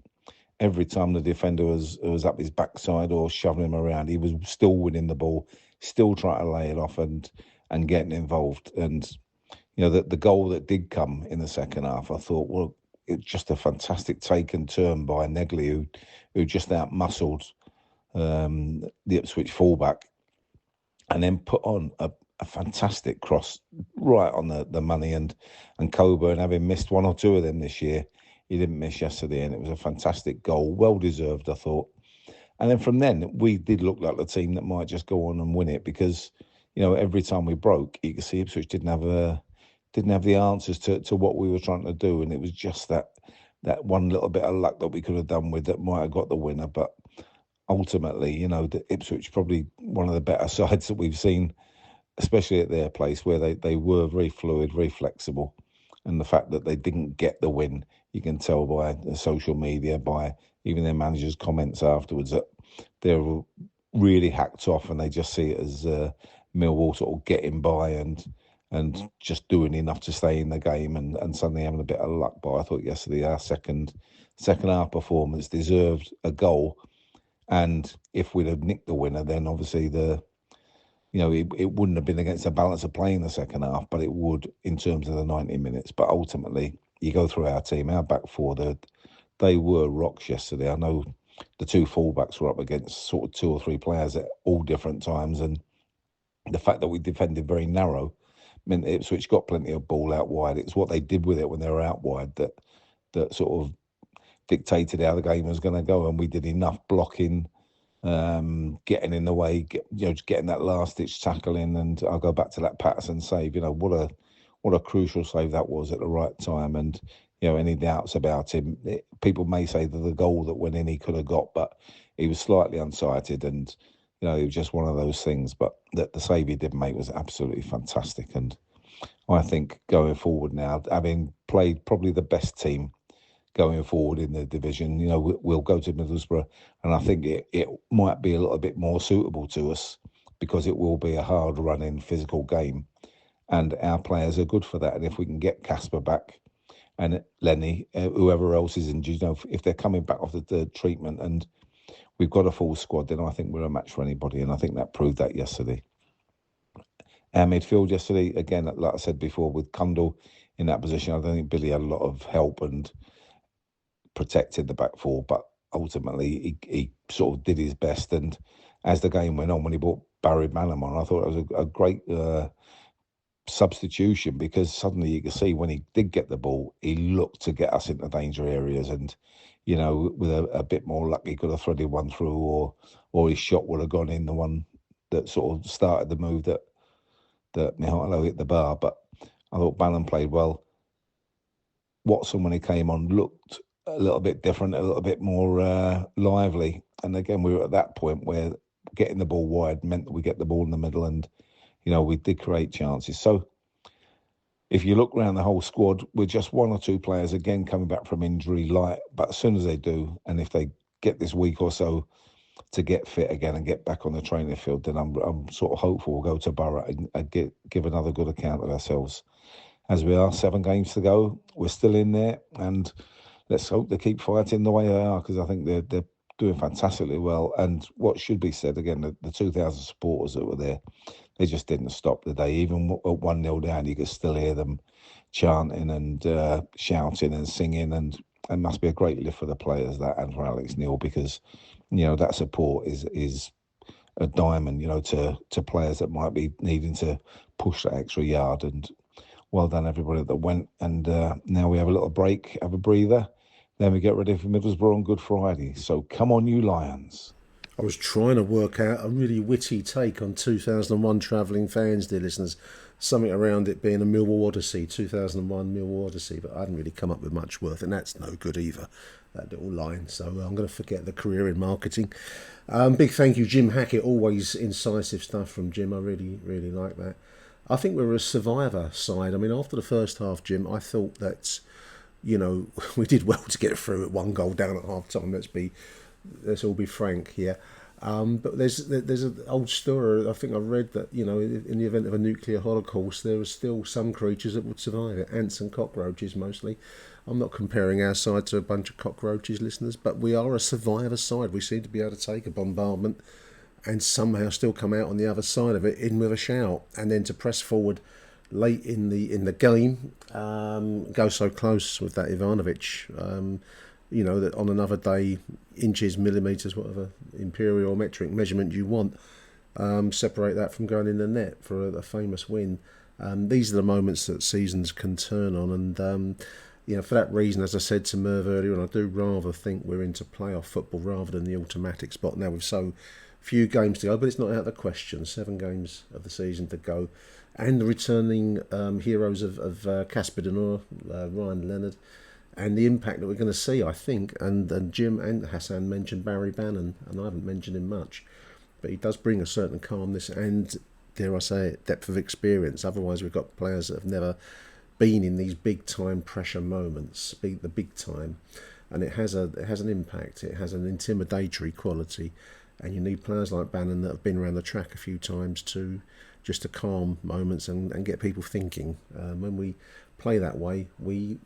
every time the defender was up his backside or shoving him around, he was still winning the ball, still trying to lay it off and getting involved. And, the goal that did come in the second half, I thought, well, it's just a fantastic take and turn by Negley, who just out-muscled the Ipswich fullback, and then put on a fantastic cross right on the money. And Coburn, having missed one or two of them this year, he didn't miss yesterday, and it was a fantastic goal, well deserved, I thought. And then from then, we did look like the team that might just go on and win it, because every time we broke, you could see Ipswich didn't have the answers to what we were trying to do, and it was just that one little bit of luck that we could have done with that might have got the winner. But ultimately, the Ipswich probably one of the better sides that we've seen, especially at their place, where they were very fluid, very flexible. And the fact that they didn't get the win, you can tell by the social media, by even their manager's comments afterwards, that they're really hacked off, and they just see it as Millwall sort of getting by and just doing enough to stay in the game, and suddenly having a bit of luck. But I thought yesterday our second half performance deserved a goal, and if we'd have nicked the winner, then obviously it wouldn't have been against the balance of play in the second half, but it would in terms of the 90 minutes. But ultimately, you go through our team, our back four, they were rocks yesterday. I know the two fullbacks were up against sort of two or three players at all different times, and the fact that we defended very narrow meant Ipswich got plenty of ball out wide. It's what they did with it when they were out wide that sort of dictated how the game was going to go, and we did enough blocking, getting in the way, getting that last ditch tackle in. And I'll go back to that Patterson save. What a crucial save that was at the right time. And any doubts about him, people may say that the goal that went in he could have got, but he was slightly unsighted, and it was just one of those things. But the save he did make was absolutely fantastic. And I think going forward now, having played probably the best team going forward in the division, we'll go to Middlesbrough, and I think it might be a little bit more suitable to us, because it will be a hard running physical game, and our players are good for that. And if we can get Casper back and Lenny, whoever else is injured, if they're coming back off the treatment and we've got a full squad, then I think we're a match for anybody, and I think that proved that yesterday. Our midfield yesterday, again, like I said before, with Kundal in that position, I don't think Billy had a lot of help and protected the back four, but ultimately he sort of did his best. And as the game went on, when he brought Barry Mannum on, I thought it was a great substitution, because suddenly you could see when he did get the ball, he looked to get us into danger areas, and with a bit more luck, he could have threaded one through, or his shot would have gone in, the one that sort of started the move that Mihailo hit the bar. But I thought Bannon played well. Watson, when he came on, looked a little bit different, a little bit more lively. And again, we were at that point where getting the ball wide meant that we get the ball in the middle, and we did create chances. So if you look around the whole squad, we're just one or two players again coming back from injury light. But as soon as they do, and if they get this week or so to get fit again and get back on the training field, then I'm sort of hopeful we'll go to Borough and give another good account of ourselves. As we are, 7 games to go, we're still in there, and let's hope they keep fighting the way they are, because I think they're doing fantastically well. And what should be said, again, the 2,000 supporters that were there, they just didn't stop the day. Even at 1-0 down, you could still hear them chanting and shouting and singing, and it must be a great lift for the players, that, and for Alex Neil, because that support is a diamond, to players that might be needing to push that extra yard. And well done everybody that went. And now we have a little break, have a breather, Then we get ready for Middlesbrough on Good Friday. So come on, you Lions. I was trying to work out a really witty take on 2001 travelling fans, dear listeners. Something around it being a Millwall Odyssey, 2001 Millwall Odyssey, but I hadn't really come up with much worth, and that's no good either, that little line. So I'm going to forget the career in marketing. Big thank you, Jim Hackett. Always incisive stuff from Jim. I really, really like that. I think we're a survivor side. I mean, after the first half, Jim, I thought that, you know, we did well to get through at 1 goal down at half time. Let's all be frank here. But there's an old story. I think I read that, you know, in the event of a nuclear holocaust, there are still some creatures that would survive it. Ants and cockroaches mostly. I'm not comparing our side to a bunch of cockroaches, listeners, but we are a survivor side. We seem to be able to take a bombardment and somehow still come out on the other side of it in with a shout, and then to press forward late in the game, go so close with that Ivanovic. You know, that on another day, inches, millimetres, whatever imperial metric measurement you want, separate that from going in the net for a famous win. These are the moments that seasons can turn on, and you know, for that reason, as I said to Merv earlier, and I do rather think we're into playoff football rather than the automatic spot now with so few games to go, but it's not out of the question. 7 games of the season to go, and the returning heroes of Casper de Noor, Ryan Leonard, and the impact that we're going to see, I think. And Jim and Hassan mentioned Barry Bannon, and I haven't mentioned him much, but he does bring a certain calmness and, dare I say it, depth of experience. Otherwise, we've got players that have never been in these big time pressure moments, the big time, and it has an impact. It has an intimidatory quality, and you need players like Bannon that have been around the track a few times to calm moments and get people thinking. When we play that way, we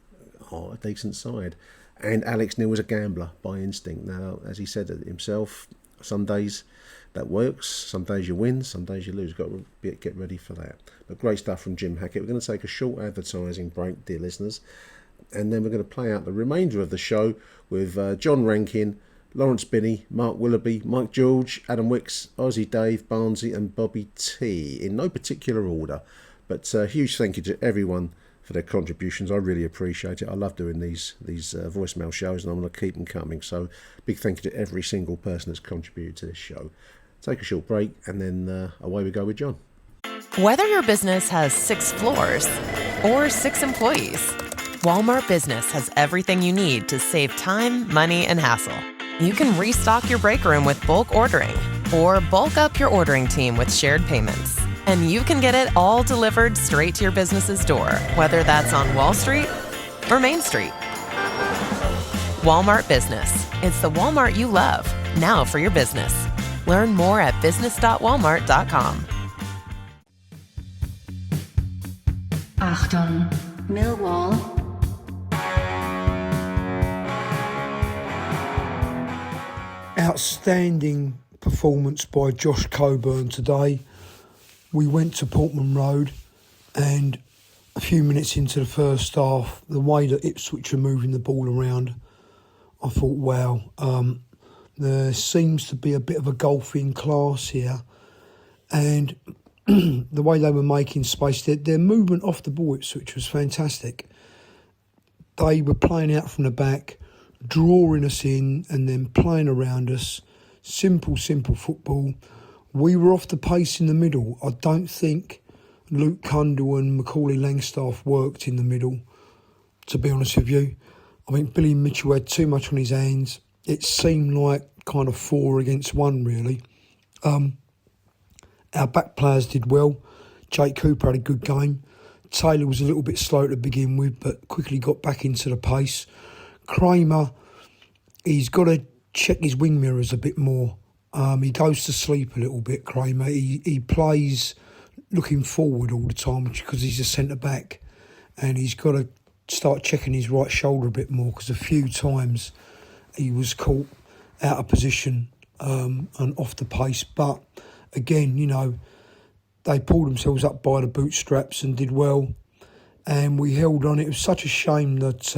are a decent side. And Alex Neil was a gambler by instinct. Now, as he said himself, some days that works, some days you win, some days you lose. Got to get ready for that. But great stuff from Jim Hackett. We're going to take a short advertising break, dear listeners, and then we're going to play out the remainder of the show with John Rankin, Lawrence Binney, Mark Willoughby, Mike George, Adam Wicks, Ozzy Dave, Barnsley and Bobby T, in no particular order. But huge thank you to everyone for their contributions. I really appreciate it. I love doing these voicemail shows, and I'm going to keep them coming. So big thank you to every single person that's contributed to this show. Take a short break, and then away we go with John. Whether your business has 6 floors or 6 employees, Walmart Business has everything you need to save time, money, and hassle. You can restock your break room with bulk ordering or bulk up your ordering team with shared payments. And you can get it all delivered straight to your business's door, whether that's on Wall Street or Main Street. Walmart Business. It's the Walmart you love, now for your business. Learn more at business.walmart.com. Achtung, Millwall. Outstanding performance by Josh Coburn today. We went to Portman Road, and a few minutes into the first half, the way that Ipswich are moving the ball around, I thought, wow, there seems to be a bit of a gulf in class here. And the way they were making space, their movement off the ball, Ipswich, was fantastic. They were playing out from the back, drawing us in and then playing around us. Simple football. We were off the pace in the middle. I don't think Luke Cundle and Macaulay Langstaff worked in the middle, to be honest with you. I think Billy Mitchell had too much on his hands. It seemed like kind of 4 against 1, really. Our back players did well. Jake Cooper had a good game. Taylor was a little bit slow to begin with, but quickly got back into the pace. Kramer, he's got to check his wing mirrors a bit more. He goes to sleep a little bit, Kramer. He plays looking forward all the time because he's a centre-back, and he's got to start checking his right shoulder a bit more, because a few times he was caught out of position and off the pace. But again, you know, they pulled themselves up by the bootstraps and did well, and we held on. It was such a shame that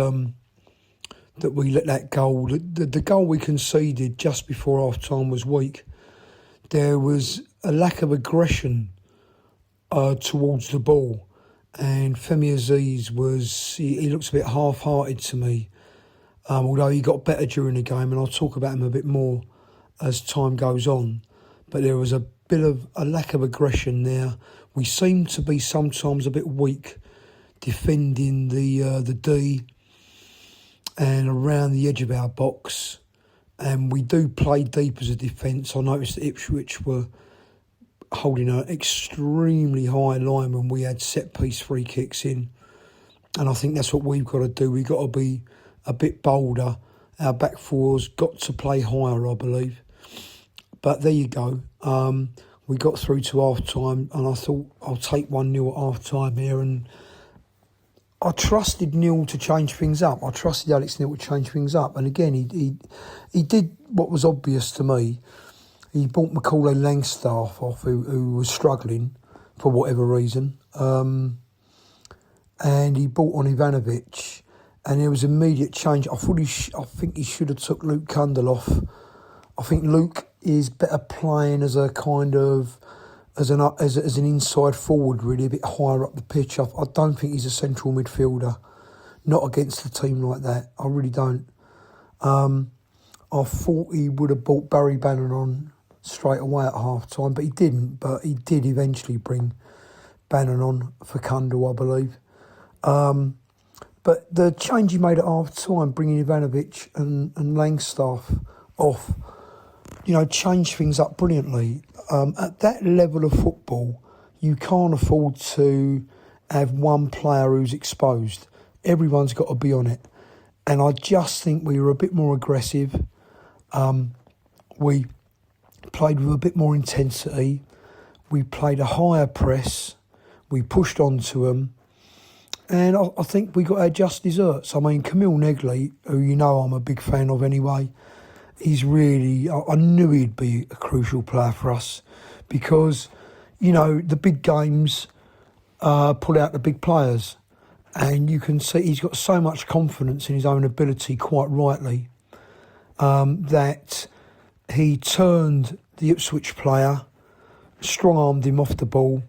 that we let that goal. The goal we conceded just before half-time was weak. There was a lack of aggression towards the ball, and Femi Aziz he looks a bit half-hearted to me. although he got better during the game, and I'll talk about him a bit more as time goes on. But there was a bit of a lack of aggression there. We seem to be sometimes a bit weak defending the D and around the edge of our box. And we do play deep as a defence. I noticed that Ipswich were holding an extremely high line when we had set-piece free kicks in. And I think that's what we've got to do. We've got to be a bit bolder. Our back four's got to play higher, I believe. But there you go. We got through to half-time, and I thought I'll take 1-0 at half-time here. And I trusted Neil to change things up. I trusted Alex Neil to change things up. And again, he did what was obvious to me. He brought Macaulay Langstaff off, who was struggling for whatever reason. And he brought on Ivanovic. And there was immediate change. I think he should have took Luke Cundall off. I think Luke is better playing as a kind of as an inside forward, really, a bit higher up the pitch. I don't think he's a central midfielder. Not against a team like that. I really don't. I thought he would have brought Barry Bannon on straight away at half time, but he didn't. But he did eventually bring Bannon on for Cundall, I believe. But the change he made at half time, bringing Ivanovic and Langstaff off, changed things up brilliantly. At that level of football, you can't afford to have one player who's exposed. Everyone's got to be on it. And I just think we were a bit more aggressive. We played with a bit more intensity. We played a higher press. We pushed onto them. And I think we got our just desserts. I mean, Camille Negley, who I'm a big fan of anyway, he's really, I knew he'd be a crucial player for us because, the big games pull out the big players. And you can see he's got so much confidence in his own ability, quite rightly, that he turned the Ipswich player, strong-armed him off the ball,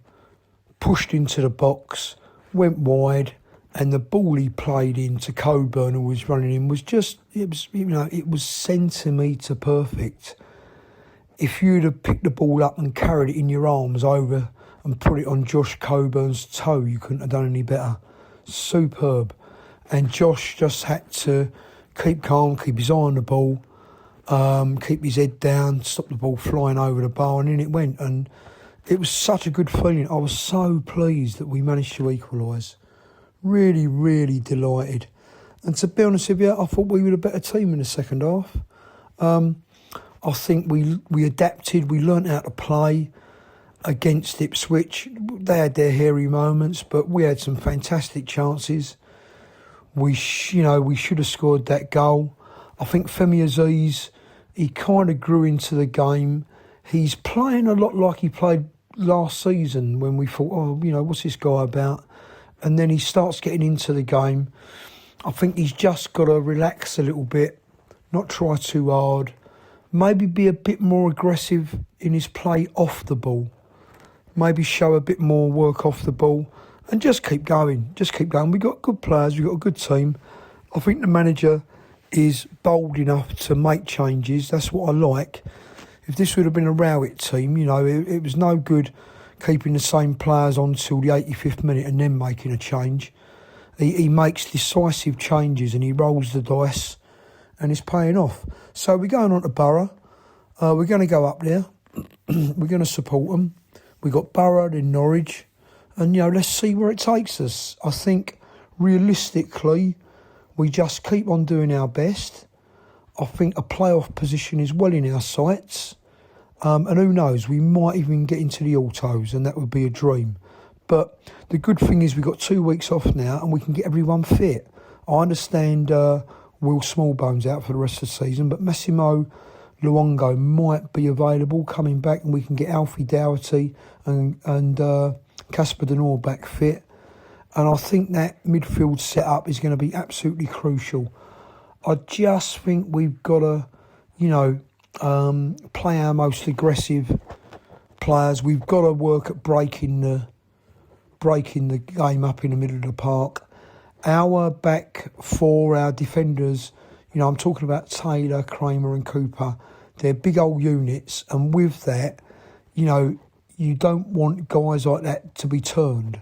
pushed into the box, went wide, and the ball he played into Coburn, who was running in, was just, it was centimetre perfect. If you'd have picked the ball up and carried it in your arms over and put it on Josh Coburn's toe, you couldn't have done any better. Superb. And Josh just had to keep calm, keep his eye on the ball, keep his head down, stop the ball flying over the bar, and in it went. And it was such a good feeling. I was so pleased that we managed to equalise. Really, really delighted. And to be honest with you, I thought we were a better team in the second half. I think we adapted, we learnt how to play against Ipswich. They had their hairy moments, but we had some fantastic chances. We should have scored that goal. I think Femi Aziz, he kind of grew into the game. He's playing a lot like he played last season when we thought, what's this guy about? And then he starts getting into the game. I think he's just got to relax a little bit, not try too hard, maybe be a bit more aggressive in his play off the ball, maybe show a bit more work off the ball, and just keep going. We've got good players, we've got a good team. I think the manager is bold enough to make changes. That's what I like. If this would have been a Rowett team, it was no good keeping the same players on till the 85th minute and then making a change. He makes decisive changes and he rolls the dice and it's paying off. So we're going on to Borough. We're going to go up there. We're going to support them. We've got Borough in Norwich. And, let's see where it takes us. I think, realistically, we just keep on doing our best. I think a playoff position is well in our sights. And who knows, we might even get into the autos, and that would be a dream. But the good thing is we've got 2 weeks off now, and we can get everyone fit. I understand Will Smallbone's out for the rest of the season, but Massimo Luongo might be available, coming back, and we can get Alfie Doherty and Casper Denor back fit. And I think that midfield setup is going to be absolutely crucial. I just think we've got to, play our most aggressive players. We've got to work at breaking the game up in the middle of the park. Our back four, our defenders, You know, I'm talking about Taylor, Kramer and Cooper. They're big old units, and with that, you know, you don't want guys like that to be turned.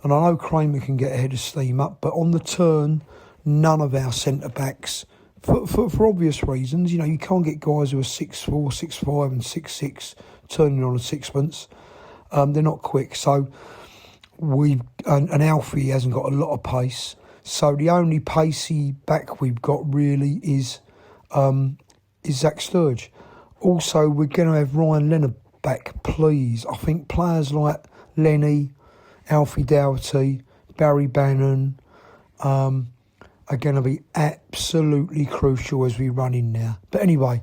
And I know Kramer can get ahead of steam up, but on the turn, none of our centre-backs, for obvious reasons, you know, you can't get guys who are 6'4", 6'5" and 6'6", turning on a sixpence. They're not quick, so and Alfie hasn't got a lot of pace. So the only pacey back we've got really is Zach Sturge. Also, we're going to have Ryan Leonard back, please. I think players like Lenny, Alfie Dougherty, Barry Bannon are going to be absolutely crucial as we run in now. But anyway,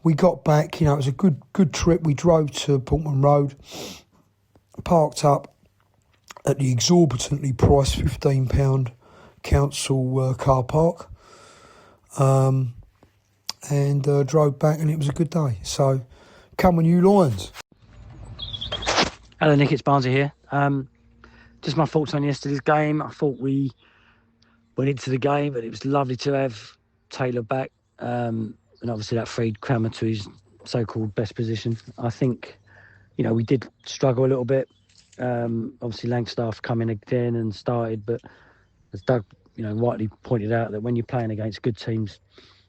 we got back. You know, it was a good trip. We drove to Portman Road, parked up at the exorbitantly priced £15 council car park, and drove back, and it was a good day. So, come on, you Lions. Hello, Nick, it's Barnsley here. Just my thoughts on yesterday's game. I thought we went into the game, but it was lovely to have Taylor back, and obviously that freed Kramer to his so-called best position. I think, you know, we did struggle a little bit. Obviously Langstaff come in again and started, but as Doug, you know, rightly pointed out, that when you're playing against good teams,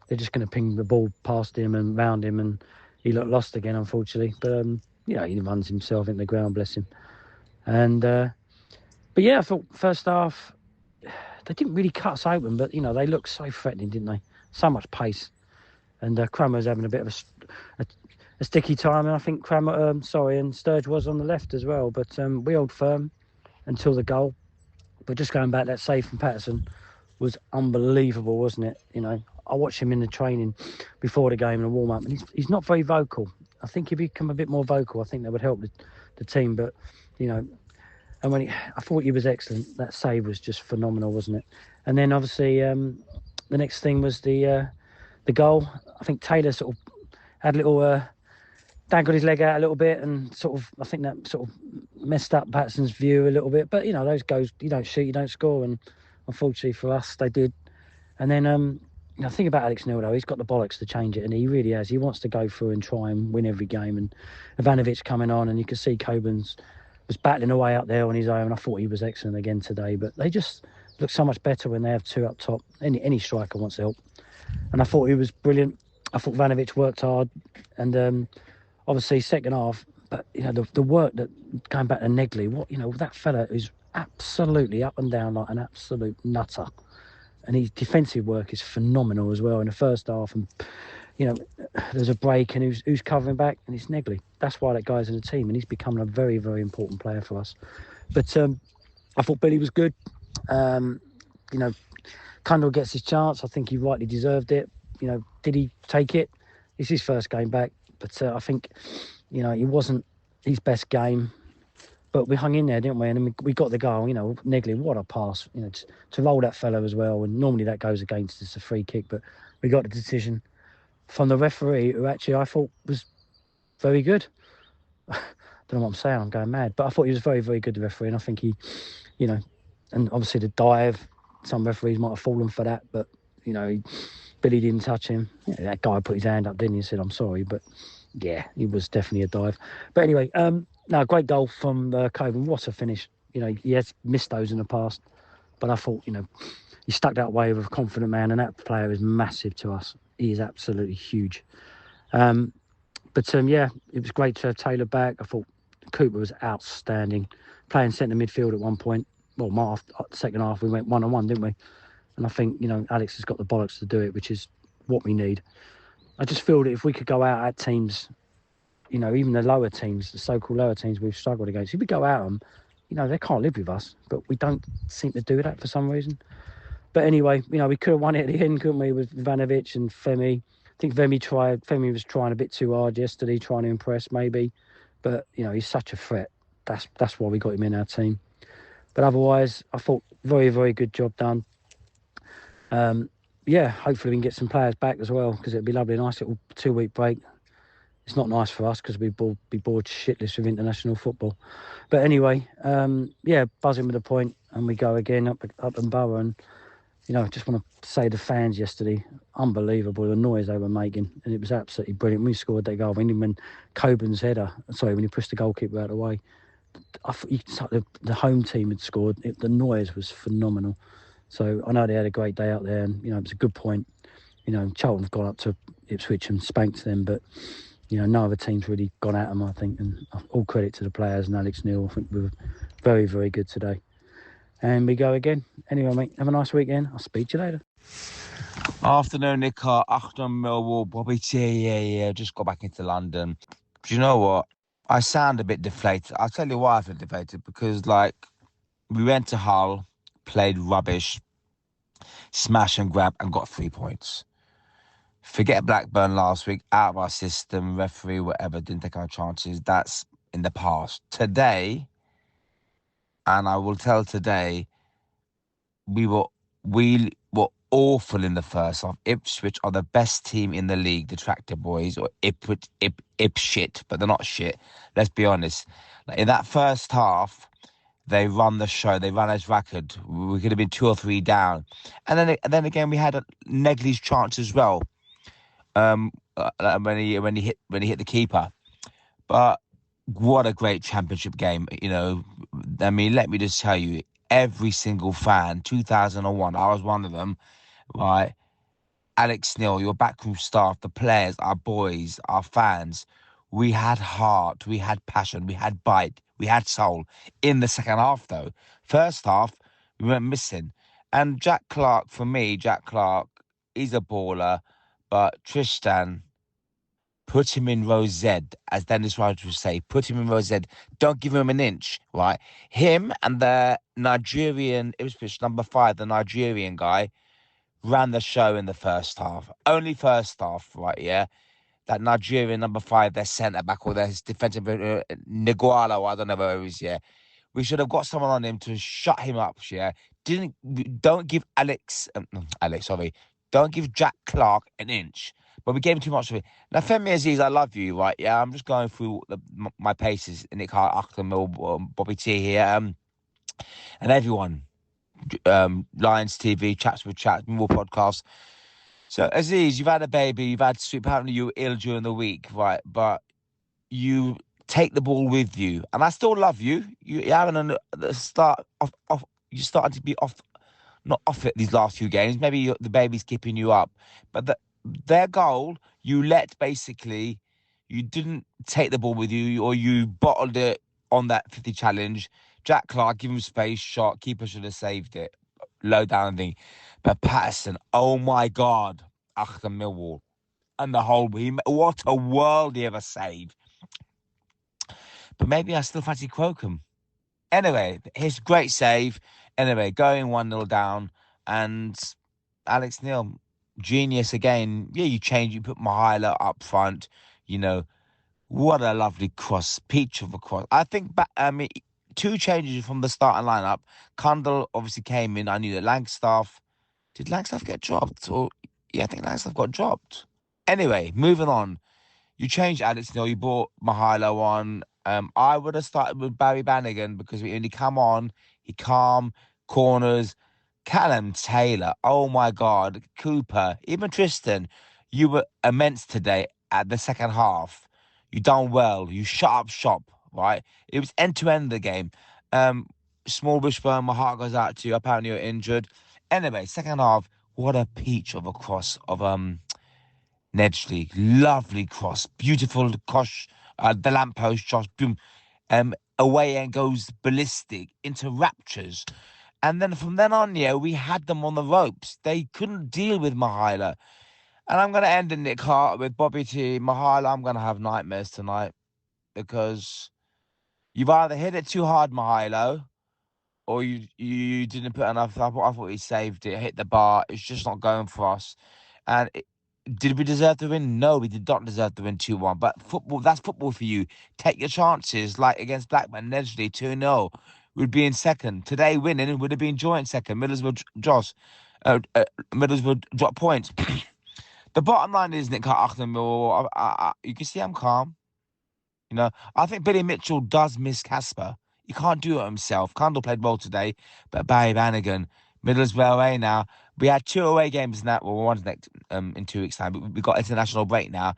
they're just going to ping the ball past him and round him, and he looked lost again, unfortunately. But you know, he runs himself into the ground, bless him. And but yeah, I thought first half they didn't really cut us open, but you know, they looked so threatening, didn't they? So much pace, and Kramer was having a bit of a sticky time, and I think and Sturge was on the left as well. But we held firm until the goal. But just going back, that save from Patterson was unbelievable, wasn't it? You know, I watched him in the training before the game in the warm-up, and he's not very vocal. I think if he become a bit more vocal, I think that would help the team. But, you know, and I thought he was excellent. That save was just phenomenal, wasn't it? And then obviously the next thing was the goal. I think Taylor sort of had a little dangled his leg out a little bit, and sort of, I think that sort of messed up Patterson's view a little bit. But, you know, those goals, you don't shoot, you don't score, and unfortunately for us, they did. And then, you know, think about Alex Neil, though. He's got the bollocks to change it, and he really has. He wants to go through and try and win every game. And Ivanovic coming on, and you can see Coburn's was battling away up there on his own. I thought he was excellent again today, but they just look so much better when they have two up top. Any striker wants help, and I thought he was brilliant. I thought Ivanovic worked hard, and obviously second half. But you know, the work that going back to Negley, that fella is absolutely up and down like an absolute nutter. And his defensive work is phenomenal as well in the first half. And, you know, there's a break, and who's covering back? And it's Negley. That's why that guy's in the team, and he's becoming a very, very important player for us. But I thought Billy was good. You know, Cundall gets his chance. I think he rightly deserved it. You know, did he take it? It's his first game back. But I think, you know, it wasn't his best game. But we hung in there, didn't we? And we got the goal. You know, Negley, what a pass! You know, to roll that fellow as well. And normally that goes against us, a free kick. But we got the decision from the referee, who actually I thought was very good. I don't know what I'm saying. I'm going mad. But I thought he was very, very good, the referee. And I think he, you know, and obviously the dive. Some referees might have fallen for that, but you know, Billy didn't touch him. You know, that guy put his hand up, didn't he? And said, "I'm sorry," but yeah, it was definitely a dive. But anyway, no, great goal from Coburn. What a finish. You know, he has missed those in the past, but I thought, you know, he stuck that way with a confident man, and that player is massive to us. He is absolutely huge. But yeah, it was great to have Taylor back. I thought Cooper was outstanding, playing centre midfield at one point. Well, second half we went 1-on-1, didn't we? And I think, you know, Alex has got the bollocks to do it, which is what we need. I just feel that if we could go out at teams, you know, even the lower teams, the so-called lower teams we've struggled against, if we go out them, you know, they can't live with us, but we don't seem to do that for some reason. But anyway, you know, we could have won it at the end, couldn't we, with Ivanovic and Femi. I think Femi was trying a bit too hard yesterday, trying to impress maybe. But, you know, he's such a threat. That's why we got him in our team. But otherwise, I thought very, very good job done. Yeah, hopefully we can get some players back as well, because it'd be lovely, nice little 2-week break. It's not nice for us because we'd be bored shitless with international football. But anyway, yeah, buzzing with the point, and we go again up in Borough, and I just want to say the fans yesterday, unbelievable, the noise they were making. And it was absolutely brilliant. We scored that goal. When Coburn's header, when he pushed the goalkeeper out of the way, the home team had scored. The noise was phenomenal. So I know they had a great day out there, and, it was a good point. Charlton have gone up to Ipswich and spanked them, but, no other team's really gone at them, I think. And all credit to the players and Alex Neil. I think we were very, very good today. And we go again. Anyway, mate, have a nice weekend. I'll speak to you later. Afternoon, Nick. Achtung, Millwall. Bobby T. Yeah. Just got back into London. Do you know what? I sound a bit deflated. I'll tell you why I feel deflated. Because, we went to Hull, played rubbish, smash and grab, and got 3 points. Forget Blackburn last week, out of our system, referee, whatever, didn't take our chances. That's in the past. Today, and I will tell today, we were awful in the first half. Ipswich are the best team in the league, the Tractor Boys, or Ipshit, but they're not shit. Let's be honest. In that first half, they run the show. They ran us record. We could have been 2 or 3 down, and then again we had a Negley's chance as well. When he hit the keeper, but what a great championship game. Let me just tell you, every single fan, 2001, I was one of them, right? Alex Neil, your backroom staff, the players, our boys, our fans, we had heart, we had passion, we had bite, we had soul. In the second half, though, first half, we went missing. And Jack Clark, he's a baller, but Tristan, put him in row Z, as Dennis Ryder would say. Put him in row Z. Don't give him an inch, right? Him and the Nigerian, Ipswich number 5, the Nigerian guy, ran the show in the first half. Only first half, right, yeah? That Nigerian number 5, their centre-back or their defensive, Niguala, I don't know where he is, yeah? We should have got someone on him to shut him up, yeah? Don't give Don't give Jack Clark an inch. But we gave him too much of it. Now, Femi Aziz, I love you, right? Yeah, I'm just going through my paces. Nick Hart, Achtung, Millwall, Bobby T here. And everyone. Lions TV, Chats with Chat, more podcasts. So, Aziz, you've had a baby. You've had sleep. Apparently, you were ill during the week, right? But you take the ball with you. And I still love you. You're having the start off. You're starting to be not off it these last few games. Maybe the baby's keeping you up. But their goal, you didn't take the ball with you, or you bottled it on that 50 challenge. Jack Clark, give him space, shot. Keeper should have saved it. Low down thing. But Patterson, oh my God. Achtung, Millwall. And the whole, what a world he ever saved. But maybe I still fancy Crocombe. Anyway, his great save. Anyway, going 1-0 down. And Alex Neil, genius again. Yeah, you put Mihaila up front. What a lovely cross. Peach of a cross. I think 2 changes from the starting lineup. Cundall obviously came in. I knew that Langstaff. Did Langstaff get dropped? I think Langstaff got dropped. Anyway, moving on. You changed Alex Neil. You brought Mihailo on. I would have started with Barry Bannigan because when he come on, he calm, corners. Callum Taylor, oh my God. Cooper, even Tristan, you were immense today at the second half. You done well. You shut up shop, right? It was end-to-end the game. Small Wishbone, my heart goes out to you. Apparently you're injured. Anyway, second half, what a peach of a cross of Nedgley. Lovely cross. Beautiful cross. The lamppost, Josh, boom. Away and goes ballistic into raptures. And then from then on, we had them on the ropes. They couldn't deal with Mihaila. And I'm going to end in Nick Hart with Bobby T. Mihaila, I'm going to have nightmares tonight because you've either hit it too hard, Mihailo, or you didn't put enough. I thought he saved it, hit the bar. It's just not going for us. And did we deserve to win? No, we did not deserve to win 2-1. But football, that's football for you. Take your chances, like against Blackburn, Nedgley, 2-0. We'd be in second. Today, winning would have been joint second. Middlesbrough drop points. The bottom line is, Nick Achtung, you can see I'm calm. I think Billy Mitchell does miss Casper. He can't do it himself. Cundall played well today, but Barry Bannigan, Middlesbrough away now. We had 2 away games now. Well, one's next in 2 weeks' time. But we got international break now.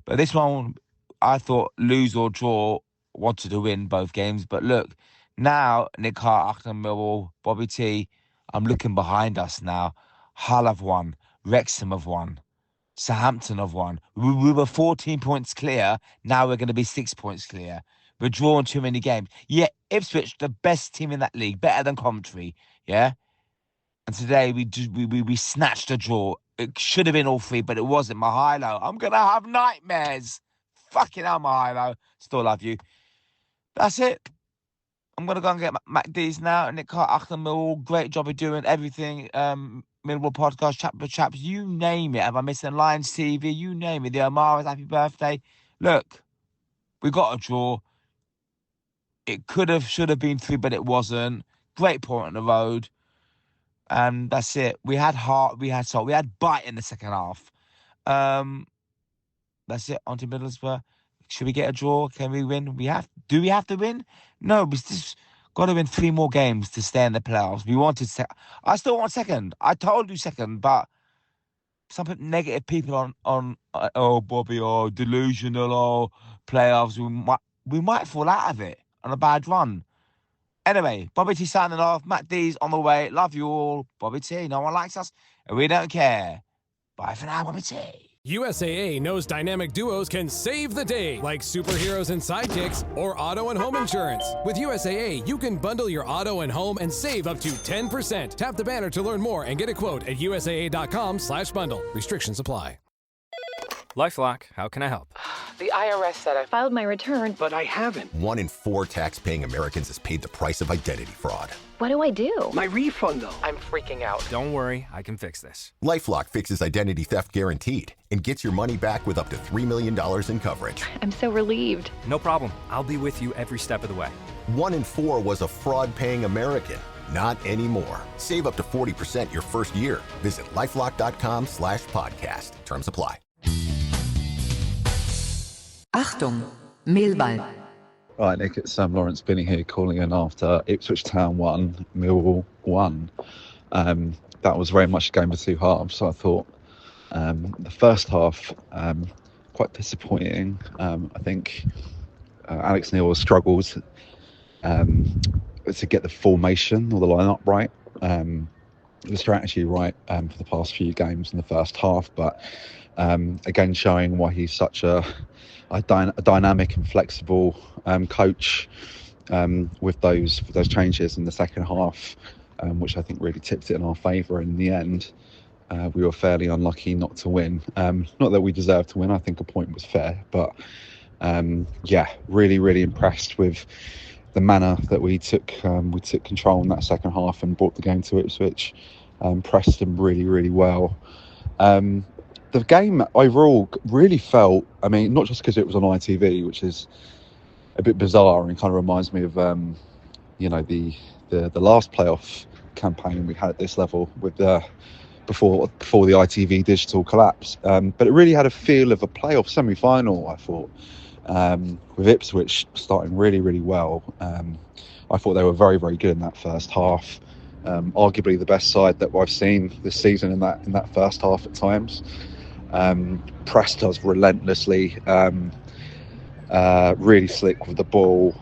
But this one, I thought lose or draw, wanted to win both games. But look, now Nick Hart, Achtung, Millwall, Bobby T, I'm looking behind us now. Hull have won. Wrexham have won. Southampton have won. We were 14 points clear. Now we're going to be 6 points clear. We're drawing too many games. Yeah, Ipswich, the best team in that league, better than Coventry. Yeah. And today we snatched a draw. It should have been all 3, but it wasn't. Mahalo, I'm going to have nightmares. Fucking hell, Mahalo. Still love you. That's it. I'm going to go and get MacD's now. Nick Hart, Achtung, Millwall. Great job of doing everything. Millwall podcast, chapter chaps, you name it. Am I missing Lions TV? You name it. The Omara's happy birthday. Look, we got a draw. It should have been 3, but it wasn't. Great point on the road. And that's it. We had heart, we had soul, we had bite in the second half. That's it. On to Middlesbrough. Should we get a draw? Can we win? Do we have to win? No, we just got to win 3 more games to stay in the playoffs. We wanted I still want second. I told you second, but some negative people on oh Bobby, oh delusional, oh playoffs. We might fall out of it on a bad run. Anyway, Bobby T signing off. Matt D's on the way. Love you all. Bobby T, no one likes us, and we don't care. Bye for now, Bobby T. USAA knows dynamic duos can save the day, like superheroes and sidekicks, or auto and home insurance. With USAA, you can bundle your auto and home and save up to 10%. Tap the banner to learn more and get a quote at USAA.com/bundle. Restrictions apply. LifeLock, how can I help? The IRS said I filed my return, But I haven't. 1 in 4 tax-paying Americans has paid the price of identity fraud. What do I do? My refund, though. I'm freaking out. Don't worry, I can fix this. LifeLock fixes identity theft guaranteed and gets your money back with up to $3 million in coverage. I'm so relieved. No problem. I'll be with you every step of the way. 1 in 4 was a fraud-paying American. Not anymore. Save up to 40% your first year. Visit LifeLock.com/podcast. Terms apply. Achtung, Millwall. Right, Nick, it's Sam Lawrence Binney here calling in after Ipswich Town 1, Millwall 1. That was very much a game of 2 halves, so I thought the first half quite disappointing. I think Alex Neil struggled to get the formation or the lineup right, the strategy right for the past few games in the first half, but again showing why he's such a dynamic and flexible coach with those changes in the second half, which I think really tipped it in our favour. In the end, we were fairly unlucky not to win. Not that we deserved to win. I think a point was fair, but really impressed with the manner that we took control in that second half and brought the game to Ipswich. Pressed them really well. The game overall really felt, I mean, not just because it was on ITV, which is a bit bizarre and kind of reminds me of, the last playoff campaign we had at this level with before the ITV digital collapse. But it really had a feel of a playoff semi-final, I thought, with Ipswich starting really well. I thought they were very good in that first half. Arguably the best side that I've seen this season in that first half at times. Pressed us relentlessly, really slick with the ball,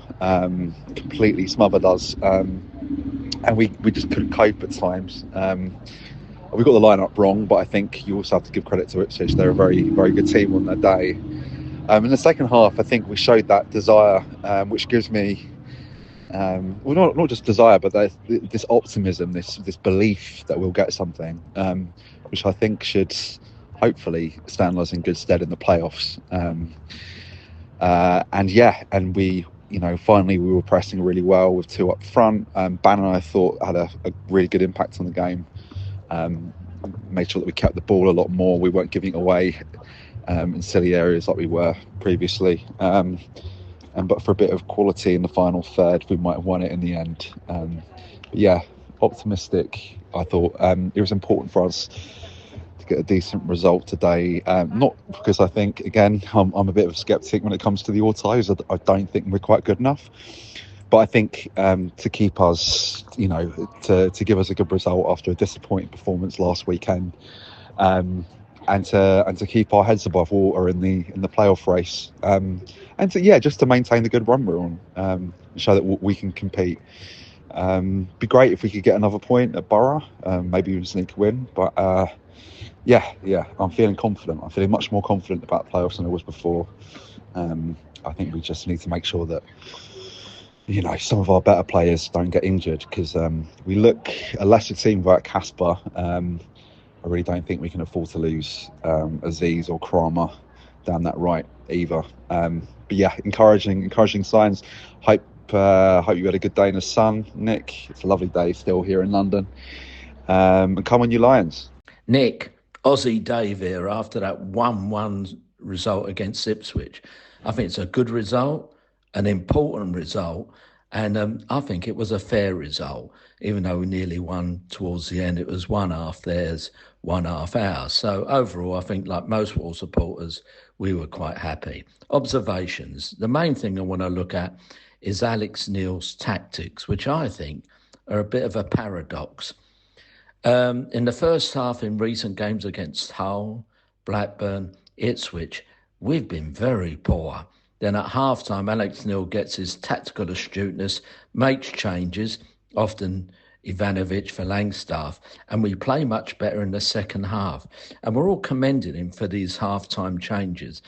completely smothered us, and we just couldn't cope at times. We got the lineup wrong, but I think you also have to give credit to Ipswich. They're a very good team on their day. In the second half, I think we showed that desire, which gives me not just desire, but this optimism, this belief that we'll get something, which I think should hopefully stand us in good stead in the playoffs. And we, finally we were pressing really well with 2 up front. Bannon, I thought, had a really good impact on the game. Made sure that we kept the ball a lot more. We weren't giving it away in silly areas like we were previously. But for a bit of quality in the final third, we might have won it in the end. Optimistic. I thought it was important for us to get a decent result today. Not because I think, again, I'm a bit of a sceptic when it comes to the autos. I don't think we're quite good enough. But I think to keep us, to give us a good result after a disappointing performance last weekend, and to keep our heads above water in the playoff race, and just to maintain the good run we're on, and show that we can compete. Be great if we could get another point at Borough, maybe even sneak a win. But I'm feeling confident. I'm feeling much more confident about the playoffs than I was before. I think we just need to make sure that some of our better players don't get injured, because we look a lesser team without Casper. I really don't think we can afford to lose Aziz or Kramer down that right either. But yeah, encouraging signs. Hope you had a good day in the sun, Nick. It's a lovely day still here in London. And come on, you Lions. Nick, Aussie Dave here after that 1-1 result against Ipswich. I think it's a good result, an important result, and I think it was a fair result, even though we nearly won towards the end. It was one half theirs, one half ours. So overall, I think, like most Wall supporters, we were quite happy. Observations. The main thing I want to look at is Alex Neil's tactics, which I think are a bit of a paradox. In the first half in recent games against Hull, Blackburn, Ipswich, we've been very poor. Then at half-time, Alex Neil gets his tactical astuteness, makes changes, often Ivanovic for Langstaff, and we play much better in the second half. And we're all commending him for these half-time changes.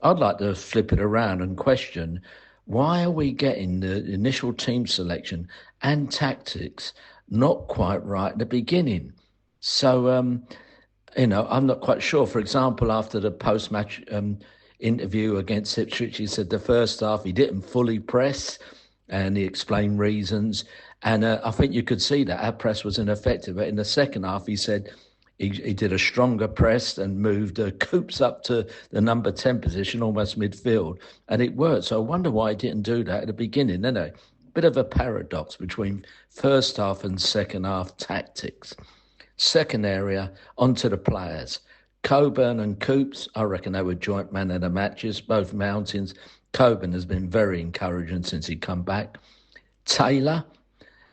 I'd like to flip it around and question, why are we getting the initial team selection and tactics not quite right at the beginning? So, I'm not quite sure. For example, after the post-match interview against Ipswich, he said the first half he didn't fully press, and he explained reasons. And I think you could see that our press was ineffective. But in the second half, he said he did a stronger press and moved Coops up to the number 10 position, almost midfield, and it worked. So I wonder why he didn't do that at the beginning. Bit of a paradox between first half and second half tactics. Second area, onto the players. Coburn and Coops, I reckon they were joint man of the matches, both mountains. Coburn has been very encouraging since he come back. Taylor,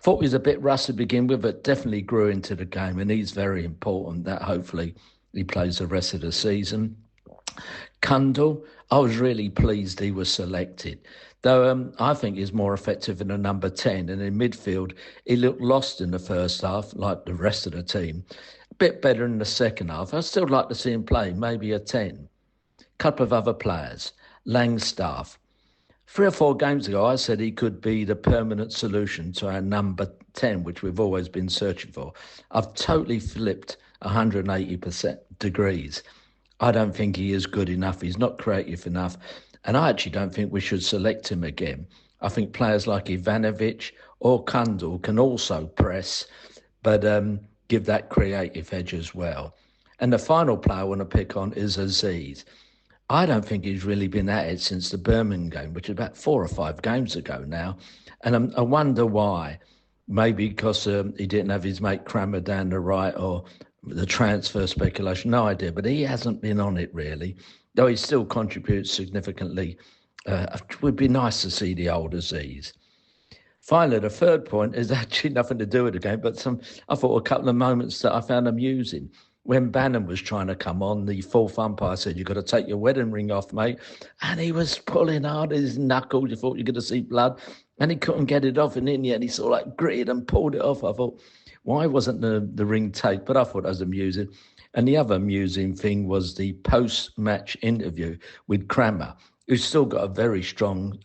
thought he was a bit rusty to begin with, but definitely grew into the game, and he's very important that hopefully he plays the rest of the season. Kundal, I was really pleased he was selected, though I think he's more effective in a number 10, and in midfield he looked lost in the first half like the rest of the team. A bit better in the second half. I'd still like to see him play, maybe a 10. Couple of other players. Langstaff. 3 or 4 games ago, I said he could be the permanent solution to our number 10, which we've always been searching for. I've totally flipped 180% degrees. I don't think he is good enough. He's not creative enough. And I actually don't think we should select him again. I think players like Ivanovic or Kundal can also press, but give that creative edge as well. And the final player I want to pick on is Aziz. I don't think he's really been at it since the Birmingham game, which is about 4 or 5 games ago now. And I wonder why. Maybe because he didn't have his mate Kramer down the right, or the transfer speculation, no idea. But he hasn't been on it really, though he still contributes significantly. It would be nice to see the old Aziz. Finally, the third point is actually nothing to do with the game, but I thought a couple of moments that I found amusing. When Bannon was trying to come on, the fourth umpire said, "You've got to take your wedding ring off, mate." And he was pulling hard at his knuckles. You thought you're going to see blood. And he couldn't get it off. And in the end, he sort of like gritted and pulled it off. I thought, why wasn't the ring taped? But I thought that was amusing. And the other amusing thing was the post-match interview with Kramer, who's still got a very strong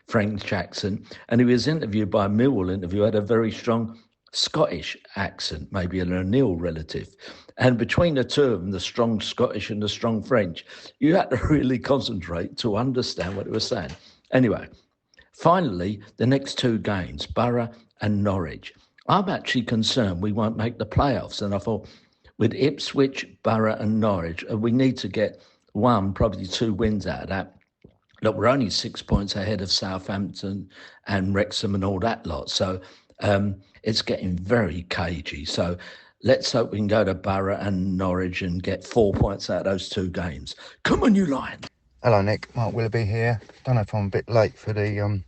French accent. And he was interviewed by a Millwall interview, had a very strong Scottish accent, maybe an O'Neill relative. And between the two of them, the strong Scottish and the strong French, you had to really concentrate to understand what they were saying. Anyway, finally, the next 2 games, Borough and Norwich. I'm actually concerned we won't make the playoffs. And I thought, with Ipswich, Borough and Norwich, we need to get 1, probably 2 wins out of that. Look, we're only 6 points ahead of Southampton and Wrexham and all that lot. So it's getting very cagey. So let's hope we can go to Borough and Norwich and get 4 points out of those 2 games. Come on, you Lions. Hello, Nick. Mark Willoughby here. Don't know if I'm a bit late for the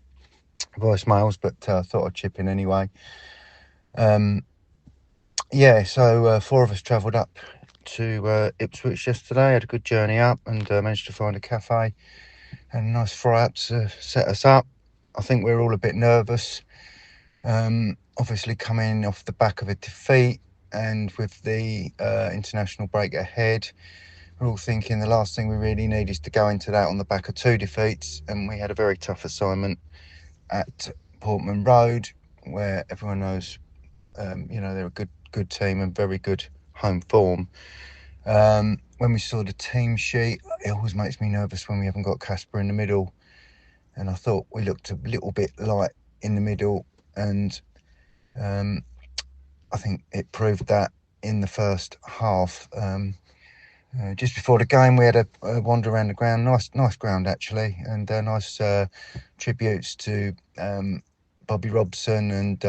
voicemails, but I thought I'd chip in anyway. So 4 of us travelled up to Ipswich yesterday, had a good journey up, and managed to find a cafe and a nice fry-up to set us up. I think we're all a bit nervous, obviously coming off the back of a defeat, and with the international break ahead, we're all thinking the last thing we really need is to go into that on the back of 2 defeats, and we had a very tough assignment at Portman Road, where everyone knows, they're a good team and very good home form. When we saw the team sheet, it always makes me nervous when we haven't got Casper in the middle, and I thought we looked a little bit light in the middle, and I think it proved that in the first half. Just before the game, we had a wander around the ground. Nice ground actually, and nice tributes to Bobby Robson and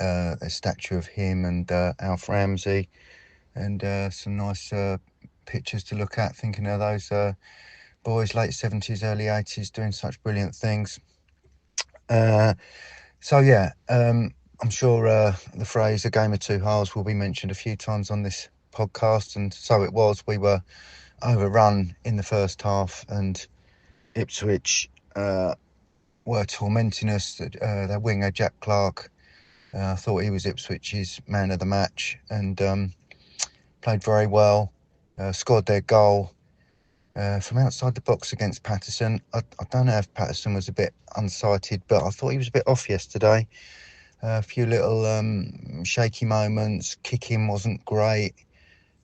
a statue of him and Alf Ramsey, and some nice pictures to look at. Thinking of those boys, late 70s, early 80s, doing such brilliant things. I'm sure the phrase "a game of 2 halves" will be mentioned a few times on this podcast, and so it was. We were overrun in the first half, and Ipswich were tormenting us. Their winger Jack Clark, I thought he was Ipswich's man of the match, and played very well. Scored their goal from outside the box against Patterson. I don't know if Patterson was a bit unsighted, but I thought he was a bit off yesterday. A few little shaky moments. Kicking wasn't great.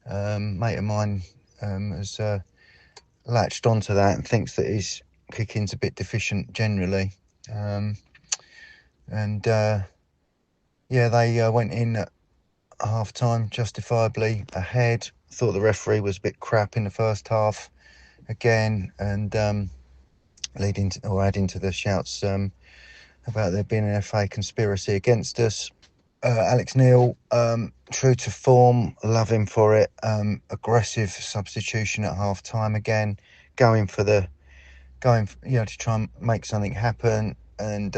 Mate of mine has latched onto that and thinks that his kicking's a bit deficient generally. They went in at half-time justifiably ahead. Thought the referee was a bit crap in the first half again, and adding to the shouts about there being an FA conspiracy against us. Alex Neil, true to form, love him for it. Aggressive substitution at half time again, to try and make something happen. And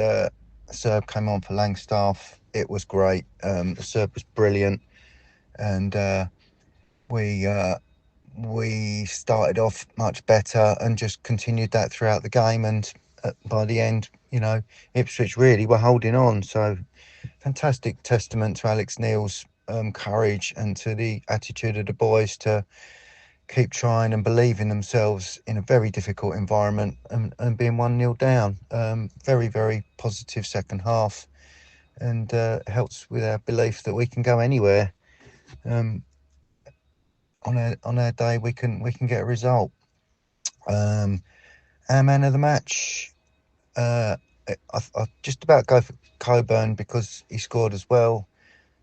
Serb came on for Langstaff. It was great. The Serb was brilliant, and we started off much better and just continued that throughout the game. And by the end, Ipswich really were holding on. So fantastic testament to Alex Neil's courage and to the attitude of the boys to keep trying and believe in themselves in a very difficult environment, and being 1-0 down. Very, very positive second half, and helps with our belief that we can go anywhere. On our day, we can get a result. Our man of the match, I just about go for Coburn because he scored as well.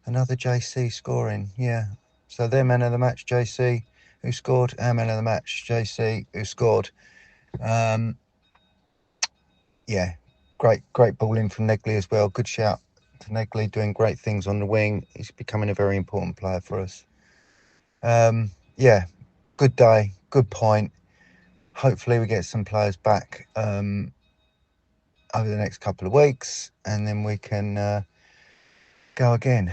Another JC scoring, yeah. So their man of the match, JC, who scored. Our man of the match, JC, who scored. Great ball in from Negley as well. Good shout to Negley, doing great things on the wing. He's becoming a very important player for us. Good day, good point. Hopefully we get some players back over the next couple of weeks, and then we can go again.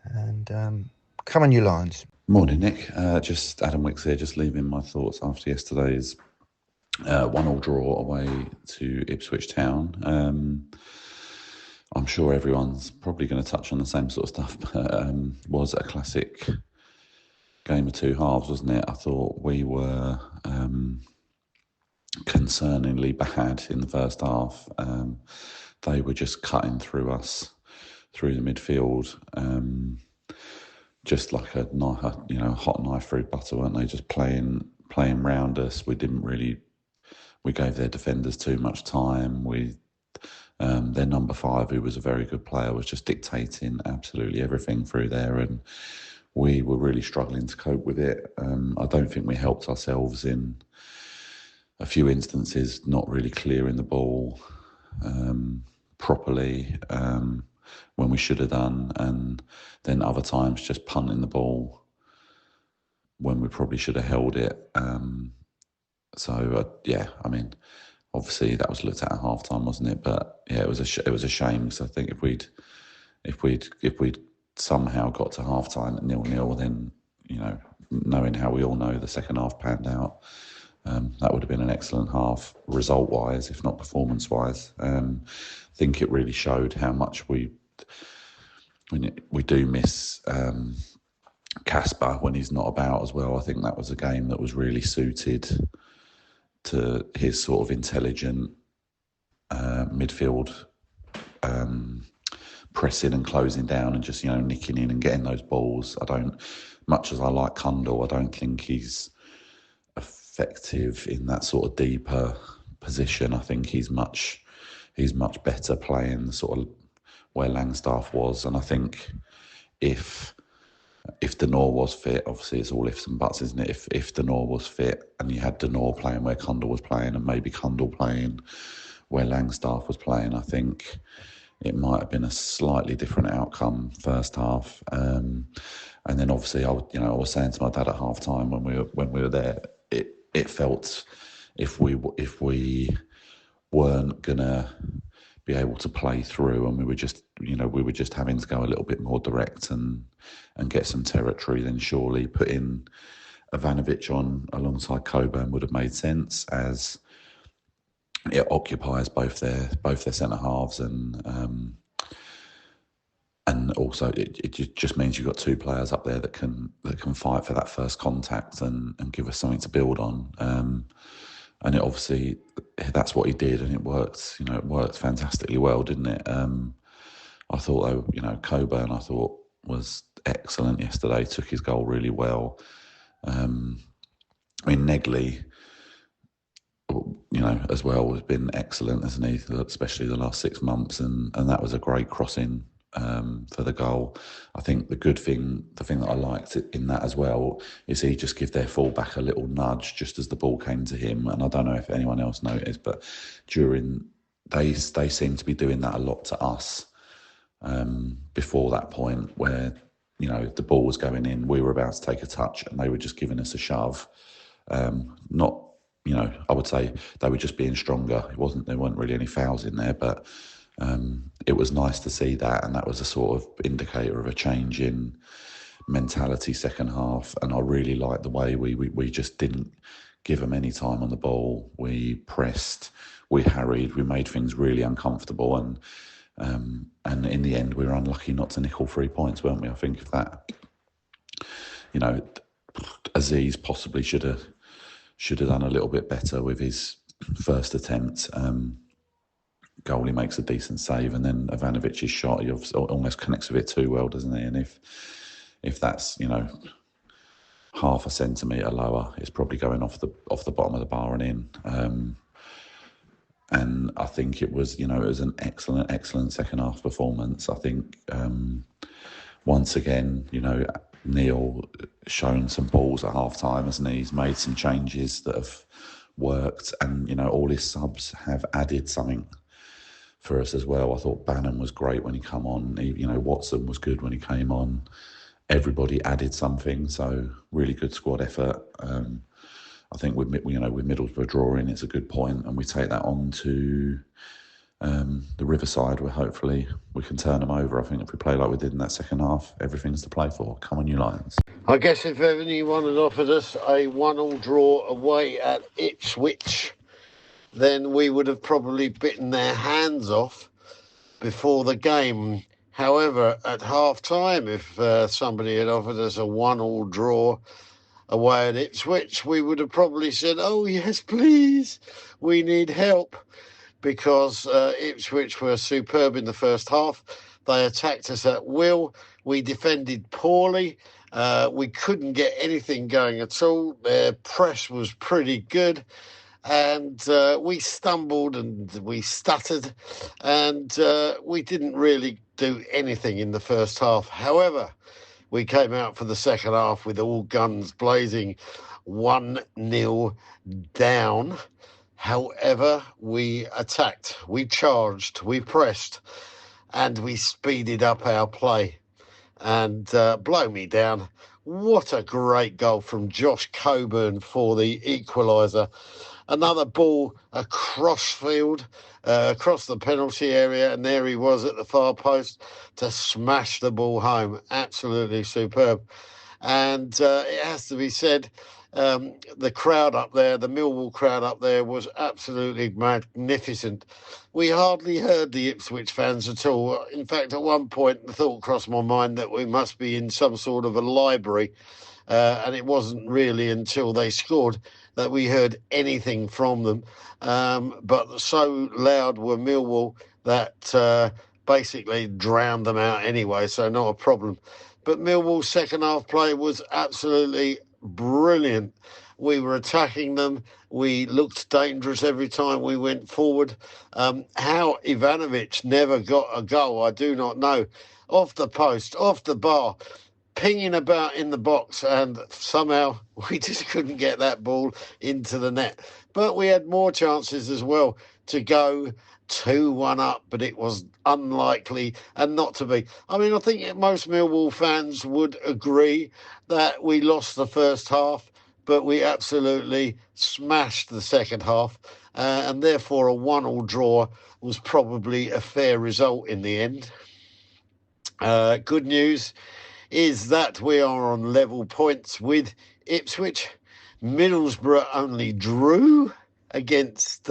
And come on, you Lions. Morning, Nick. Just Adam Wicks here, just leaving my thoughts after yesterday's 1-1 draw away to Ipswich Town. I'm sure everyone's probably going to touch on the same sort of stuff, but was a classic game of 2 halves, wasn't it? I thought we were concerningly bad in the first half. They were just cutting through us, through the midfield, just like a hot knife through butter, weren't they? Just playing round us. We gave their defenders too much time. Their number 5, who was a very good player, was just dictating absolutely everything through there, and we were really struggling to cope with it. I don't think we helped ourselves in a few instances, not really clearing the ball properly when we should have done, and then other times just punting the ball when we probably should have held it. obviously that was looked at half time, wasn't it? But yeah, it was a shame, because I think if we'd somehow got to half time at 0-0, then, you know, knowing how we all know the second half panned out, that would have been an excellent half, result-wise, if not performance-wise. I think it really showed how much we do miss Casper when he's not about as well. I think that was a game that was really suited to his sort of intelligent midfield pressing and closing down and just, you know, nicking in and getting those balls. Much as I like Kundal, I don't think he's effective in that sort of deeper position. I think he's much better playing sort of where Langstaff was. And I think if Denor was fit, obviously it's all ifs and buts, isn't it? If Denor was fit and you had Denor playing where Kundal was playing and maybe Kundal playing where Langstaff was playing, I think it might have been a slightly different outcome first half. And then obviously I was saying to my dad at half time when we were there, it felt if we weren't gonna be able to play through, and we were just having to go a little bit more direct and get some territory, then surely putting Ivanovic on alongside Coburn would have made sense, as it occupies both their centre halves, and also it just means you've got two players up there that can fight for that first contact and give us something to build on. And it obviously, that's what he did, and it worked. You know, it worked fantastically well, didn't it? I thought, though, you know, Coburn, I thought, was excellent yesterday. Took his goal really well. I mean, Negley, you know, as well, has been excellent, hasn't he? Especially the last 6 months, and that was a great crossing for the goal. I think the thing that I liked in that as well is he just give their fullback a little nudge just as the ball came to him. And I don't know if anyone else noticed, but they seem to be doing that a lot to us before that point, where, you know, the ball was going in, we were about to take a touch, and they were just giving us a shove. Not, you know, I would say they were just being stronger. There weren't really any fouls in there, but it was nice to see that, and that was a sort of indicator of a change in mentality second half. And I really liked the way we just didn't give them any time on the ball. We pressed, we harried, we made things really uncomfortable, and in the end we were unlucky not to nick all 3 points, weren't we? I think if that, you know, Aziz possibly should have done a little bit better with his first attempt. Goalie makes a decent save, and then Ivanovic's shot, he almost connects with it too well, doesn't he? And if that's, you know, half a centimetre lower, it's probably going off the bottom of the bar and in. And I think it was, you know, it was an excellent second half performance. I think once again, you know, Neil shown some balls at half time, hasn't he? He's made some changes that have worked, and, you know, all his subs have added something for us as well. I thought Bannon was great when he came on. You know, Watson was good when he came on. Everybody added something, so really good squad effort. I think with Middlesbrough drawing, it's a good point, and we take that on to the Riverside, where hopefully we can turn them over. I think if we play like we did in that second half, everything's to play for. Come on, you Lions. I guess if anyone had offered us a 1-1 draw away at Ipswich, then we would have probably bitten their hands off before the game. However, at half-time, if somebody had offered us a 1-1 draw away at Ipswich, we would have probably said, oh, yes, please, we need help, because Ipswich were superb in the first half. They attacked us at will. We defended poorly. We couldn't get anything going at all. Their press was pretty good. And we stumbled and we stuttered, and we didn't really do anything in the first half. However, we came out for the second half with all guns blazing, 1-0 down. However, we attacked, we charged, we pressed, and we speeded up our play. And blow me down, what a great goal from Josh Coburn for the equaliser. another ball across field, across the penalty area, and there he was at the far post to smash the ball home. Absolutely superb. And it has to be said, the crowd up there, the Millwall crowd up there, was absolutely magnificent. We hardly heard the Ipswich fans at all. In fact, at one point, the thought crossed my mind that we must be in some sort of a library, and it wasn't really until they scored that we heard anything from them. But so loud were Millwall that basically drowned them out anyway, so not a problem. But Millwall's second half play was absolutely brilliant. We were attacking them. We looked dangerous every time we went forward. How Ivanovic never got a goal, I do not know. Off the post, off the bar, pinging about in the box, and somehow we just couldn't get that ball into the net. But we had more chances as well to go 2-1 up, but it was unlikely and not to be. I mean, I think most Millwall fans would agree that we lost the first half, but we absolutely smashed the second half, and therefore a 1-1 draw was probably a fair result in the end. Good news is that we are on level points with Ipswich. Middlesbrough only drew against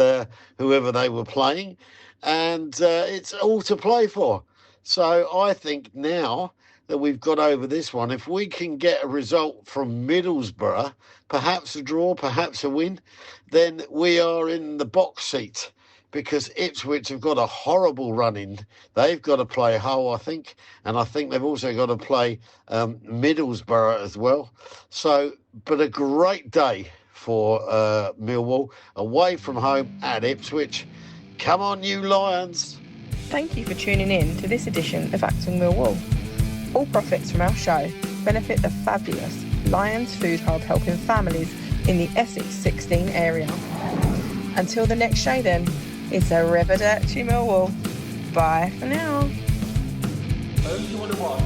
whoever they were playing, and it's all to play for. So I think now that we've got over this one, if we can get a result from Middlesbrough, perhaps a draw, perhaps a win, then we are in the box seat, because Ipswich have got a horrible run in. They've got to play Hull, I think, and I think they've also got to play Middlesbrough as well. So, but a great day for Millwall, away from home at Ipswich. Come on, you Lions. Thank you for tuning in to this edition of Achtung Millwall. All profits from our show benefit the fabulous Lions Food Hub, helping families in the Essex 16 area. Until the next show then, it's Arrivederci Millwall. Bye for now. Who do you want to watch?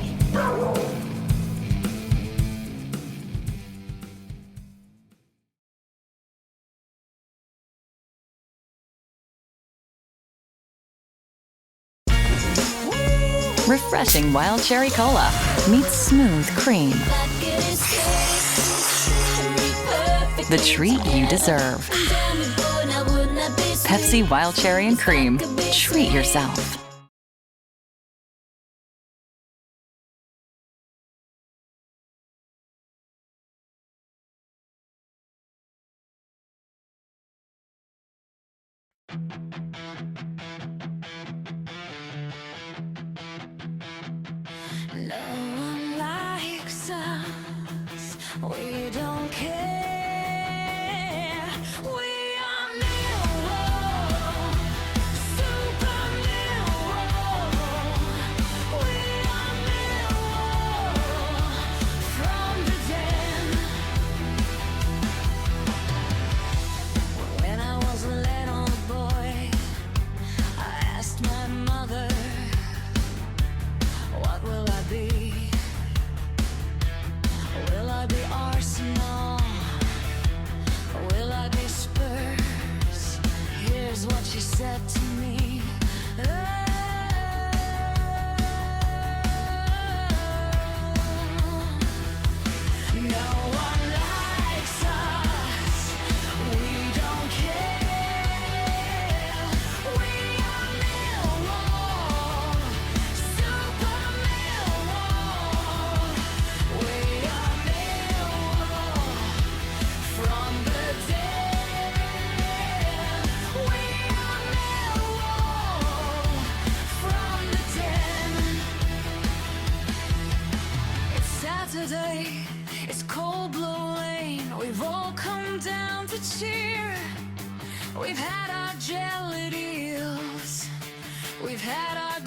Refreshing wild cherry cola meets smooth cream. The treat you deserve. Pepsi Wild Cherry and Cream. Treat yourself. No one likes us. We don't care. We are Millwall, Super Millwall. We are Millwall from the den. When I was a little boy, I asked my mother, what will I be? Will I be Arsenal? Will I be Spurs? Here's what she said to me. No one likes us. We don't care. We are Millwall, Super Millwall. We are Millwall from the dead. We are Millwall from the dead. It's Saturday. It's cold blowing. We've all come down to cheer. We've had our jelly deals. We've had our